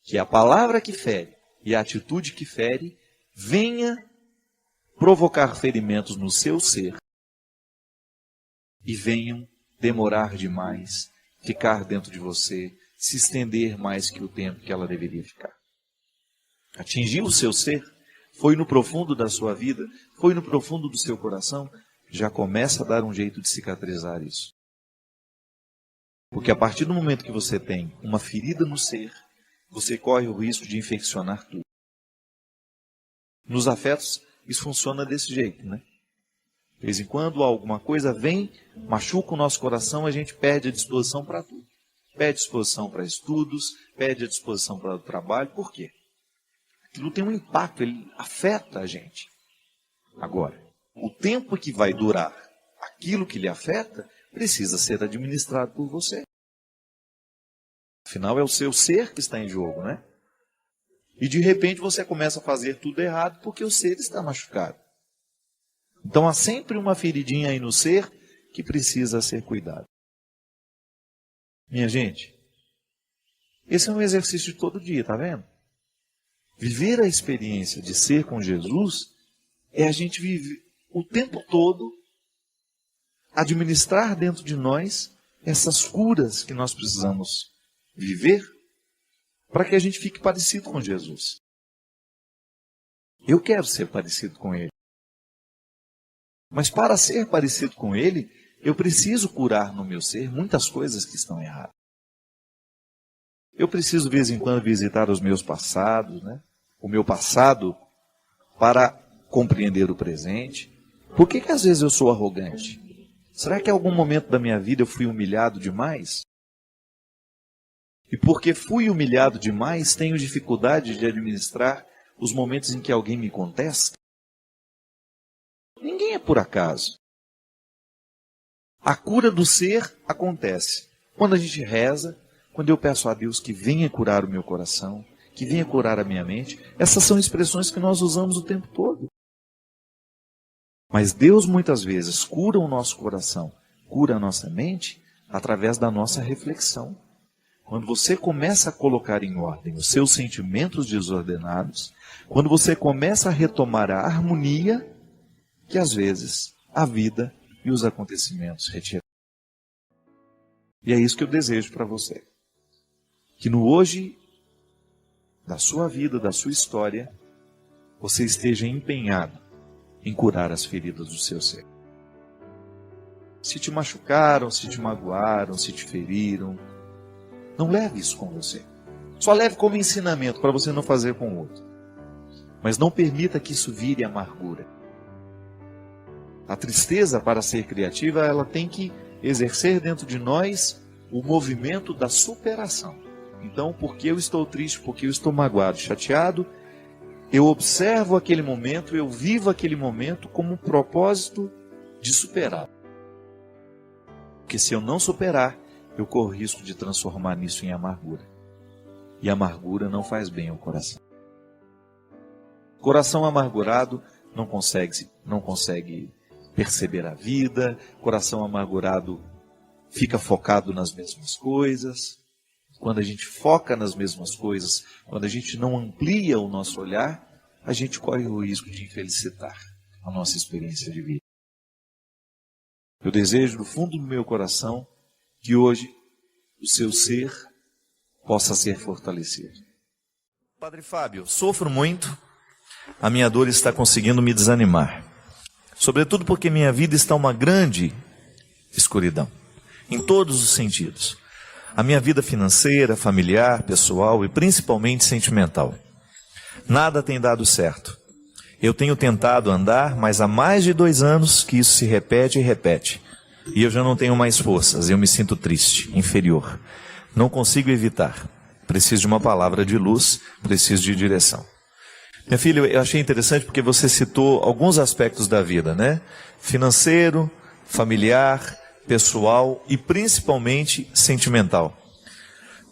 S1: que a palavra que fere e a atitude que fere venha provocar ferimentos no seu ser e venham demorar demais, ficar dentro de você, se estender mais que o tempo que ela deveria ficar. Atingiu o seu ser, foi no profundo da sua vida, foi no profundo do seu coração, já começa a dar um jeito de cicatrizar isso. Porque a partir do momento que você tem uma ferida no ser, você corre o risco de infeccionar tudo. Nos afetos, isso funciona desse jeito, né? De vez em quando alguma coisa vem, machuca o nosso coração, a gente perde a disposição para tudo. Perde disposição para estudos, perde a disposição para o trabalho. Por quê? Aquilo tem um impacto, ele afeta a gente. Agora, o tempo que vai durar aquilo que lhe afeta precisa ser administrado por você. Afinal, é o seu ser que está em jogo, né? E de repente você começa a fazer tudo errado porque o ser está machucado. Então há sempre uma feridinha aí no ser que precisa ser cuidado. Minha gente, esse é um exercício de todo dia, tá vendo? Viver a experiência de ser com Jesus é a gente viver o tempo todo, administrar dentro de nós essas curas que nós precisamos viver para que a gente fique parecido com Jesus. Eu quero ser parecido com Ele. Mas para ser parecido com Ele, eu preciso curar no meu ser muitas coisas que estão erradas. Eu preciso, de vez em quando, visitar os meus passados, né? O meu passado, para compreender o presente. Por que às vezes eu sou arrogante? Será que em algum momento da minha vida eu fui humilhado demais? E porque fui humilhado demais, tenho dificuldade de administrar os momentos em que alguém me contesta? Ninguém é por acaso. A cura do ser acontece quando a gente reza, quando eu peço a Deus que venha curar o meu coração, que venha curar a minha mente. Essas são expressões que nós usamos o tempo todo. Mas Deus muitas vezes cura o nosso coração, cura a nossa mente através da nossa reflexão. Quando você começa a colocar em ordem os seus sentimentos desordenados, quando você começa a retomar a harmonia que às vezes a vida e os acontecimentos retiram. E é isso que eu desejo para você. Que no hoje da sua vida, da sua história, você esteja empenhado em curar as feridas do seu ser. Se te machucaram, se te magoaram, se te feriram, não leve isso com você. Só leve como ensinamento para você não fazer com o outro. Mas não permita que isso vire amargura. A tristeza, para ser criativa, ela tem que exercer dentro de nós o movimento da superação. Então, porque eu estou triste, porque eu estou magoado, chateado, eu observo aquele momento, eu vivo aquele momento como um propósito de superar. Porque se eu não superar, eu corro risco de transformar nisso em amargura. E amargura não faz bem ao coração. Coração amargurado não consegue perceber a vida. Coração amargurado fica focado nas mesmas coisas. Quando a gente foca nas mesmas coisas, quando a gente não amplia o nosso olhar, a gente corre o risco de infelicitar a nossa experiência de vida. Eu desejo do fundo do meu coração que hoje o seu ser possa ser fortalecido. Padre Fábio, sofro muito, a minha dor está conseguindo me desanimar. Sobretudo porque minha vida está uma grande escuridão, em todos os sentidos. A minha vida financeira, familiar, pessoal e principalmente sentimental. Nada tem dado certo. Eu tenho tentado andar, mas há mais de 2 anos que isso se repete e repete. E eu já não tenho mais forças, eu me sinto triste, inferior. Não consigo evitar. Preciso de uma palavra de luz, preciso de direção. Minha filha, eu achei interessante porque você citou alguns aspectos da vida, né? Financeiro, familiar, pessoal e principalmente sentimental.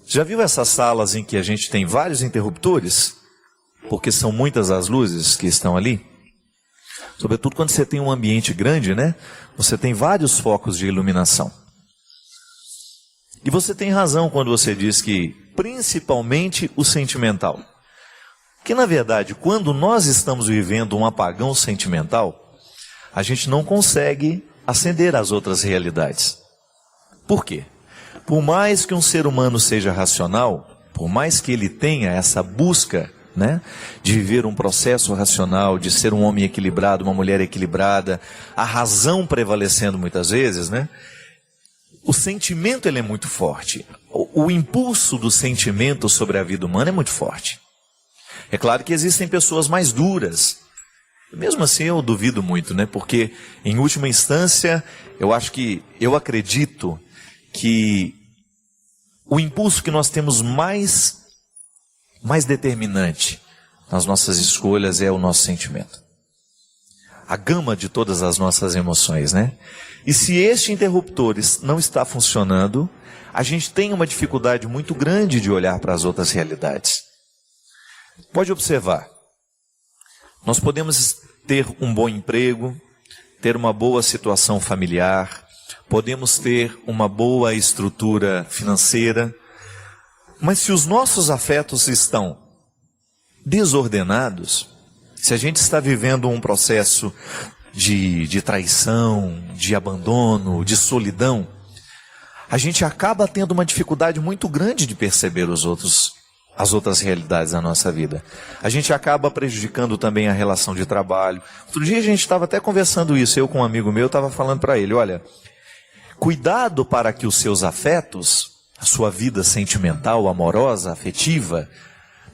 S1: Já viu essas salas em que a gente tem vários interruptores? Porque são muitas as luzes que estão ali. Sobretudo quando você tem um ambiente grande, né? Você tem vários focos de iluminação. E você tem razão quando você diz que, principalmente o sentimental. Que na verdade, quando nós estamos vivendo um apagão sentimental, a gente não consegue acender as outras realidades. Por quê? Por mais que um ser humano seja racional, por mais que ele tenha essa busca, né, de viver um processo racional, de ser um homem equilibrado, uma mulher equilibrada, a razão prevalecendo muitas vezes, né, o sentimento ele é muito forte. O impulso do sentimento sobre a vida humana é muito forte. É claro que existem pessoas mais duras. Mesmo assim eu duvido muito, né? Porque em última instância eu acredito que o impulso que nós temos mais determinante nas nossas escolhas é o nosso sentimento. A gama de todas as nossas emoções, né? E se este interruptor não está funcionando, a gente tem uma dificuldade muito grande de olhar para as outras realidades. Pode observar. Nós podemos ter um bom emprego, ter uma boa situação familiar, podemos ter uma boa estrutura financeira, mas se os nossos afetos estão desordenados, se a gente está vivendo um processo de traição, de abandono, de solidão, a gente acaba tendo uma dificuldade muito grande de perceber as outras realidades da nossa vida. A gente acaba prejudicando também a relação de trabalho. Outro dia a gente estava até conversando isso, eu com um amigo meu, estava falando para ele, olha, cuidado para que os seus afetos, a sua vida sentimental, amorosa, afetiva,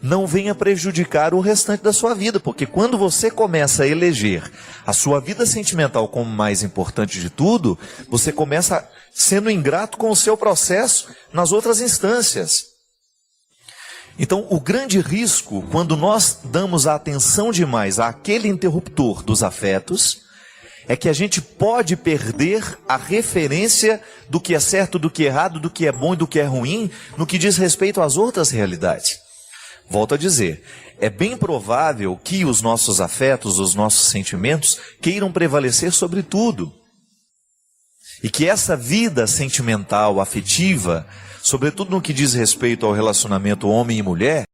S1: não venha prejudicar o restante da sua vida, porque quando você começa a eleger a sua vida sentimental como mais importante de tudo, você começa sendo ingrato com o seu processo nas outras instâncias. Então, o grande risco, quando nós damos a atenção demais àquele interruptor dos afetos, é que a gente pode perder a referência do que é certo, do que é errado, do que é bom e do que é ruim, no que diz respeito às outras realidades. Volto a dizer, é bem provável que os nossos afetos, os nossos sentimentos, queiram prevalecer sobre tudo. E que essa vida sentimental, afetiva, sobretudo no que diz respeito ao relacionamento homem e mulher,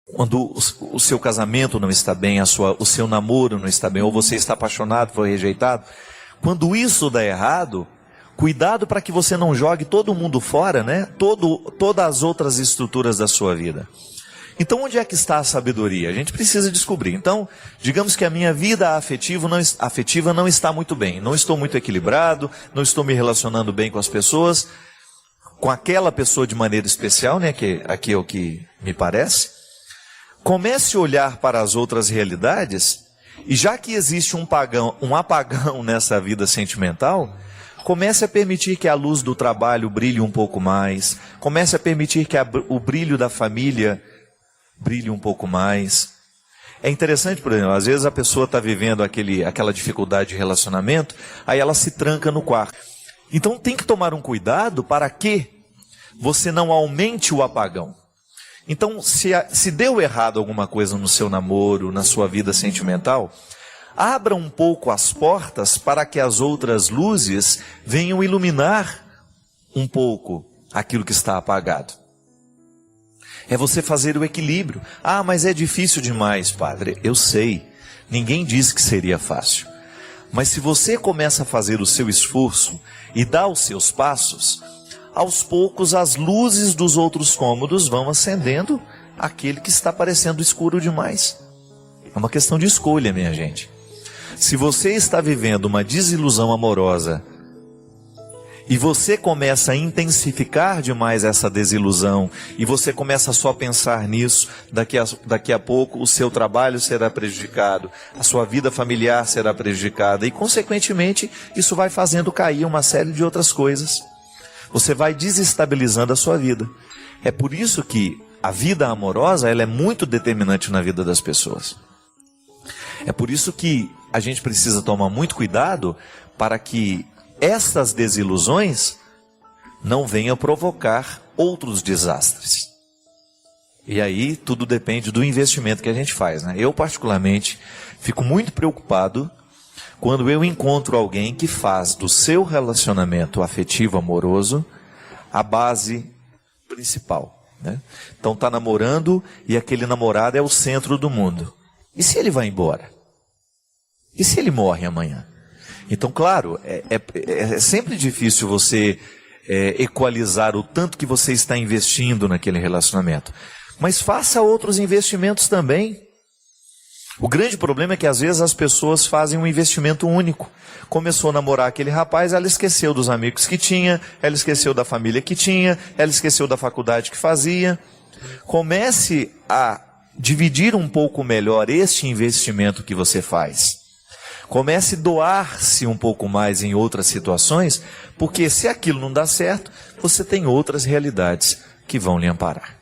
S1: quando o seu casamento não está bem, o seu namoro não está bem, ou você está apaixonado, foi rejeitado, quando isso dá errado, cuidado para que você não jogue todo mundo fora, né? Todas as outras estruturas da sua vida. Então, onde é que está a sabedoria? A gente precisa descobrir. Então, digamos que a minha vida afetiva não está muito bem. Não estou muito equilibrado, não estou me relacionando bem com as pessoas, com aquela pessoa de maneira especial, né? Que aqui é o que me parece. Comece a olhar para as outras realidades, e já que existe um apagão nessa vida sentimental, comece a permitir que a luz do trabalho brilhe um pouco mais, comece a permitir que o brilho da família brilhe um pouco mais. É interessante, por exemplo, às vezes a pessoa está vivendo aquela dificuldade de relacionamento, aí ela se tranca no quarto. Então tem que tomar um cuidado para que você não aumente o apagão. Então, se deu errado alguma coisa no seu namoro, na sua vida sentimental, abra um pouco as portas para que as outras luzes venham iluminar um pouco aquilo que está apagado. É você fazer o equilíbrio. Ah, mas é difícil demais, padre. Eu sei. Ninguém disse que seria fácil. Mas se você começa a fazer o seu esforço e dá os seus passos, aos poucos as luzes dos outros cômodos vão acendendo aquele que está parecendo escuro demais. É uma questão de escolha, minha gente. Se você está vivendo uma desilusão amorosa e você começa a intensificar demais essa desilusão, e você começa só a pensar nisso, daqui a pouco o seu trabalho será prejudicado, a sua vida familiar será prejudicada, e consequentemente isso vai fazendo cair uma série de outras coisas. Você vai desestabilizando a sua vida. É por isso que a vida amorosa ela é muito determinante na vida das pessoas. É por isso que a gente precisa tomar muito cuidado para que essas desilusões não venham provocar outros desastres. E aí tudo depende do investimento que a gente faz, né? Eu particularmente fico muito preocupado quando eu encontro alguém que faz do seu relacionamento afetivo amoroso a base principal, né? Então está namorando e aquele namorado é o centro do mundo. E se ele vai embora? E se ele morre amanhã? Então, claro, é sempre difícil você equalizar o tanto que você está investindo naquele relacionamento. Mas faça outros investimentos também. O grande problema é que às vezes as pessoas fazem um investimento único. Começou a namorar aquele rapaz, ela esqueceu dos amigos que tinha, ela esqueceu da família que tinha, ela esqueceu da faculdade que fazia. Comece a dividir um pouco melhor este investimento que você faz. Comece a doar-se um pouco mais em outras situações, porque se aquilo não dá certo, você tem outras realidades que vão lhe amparar.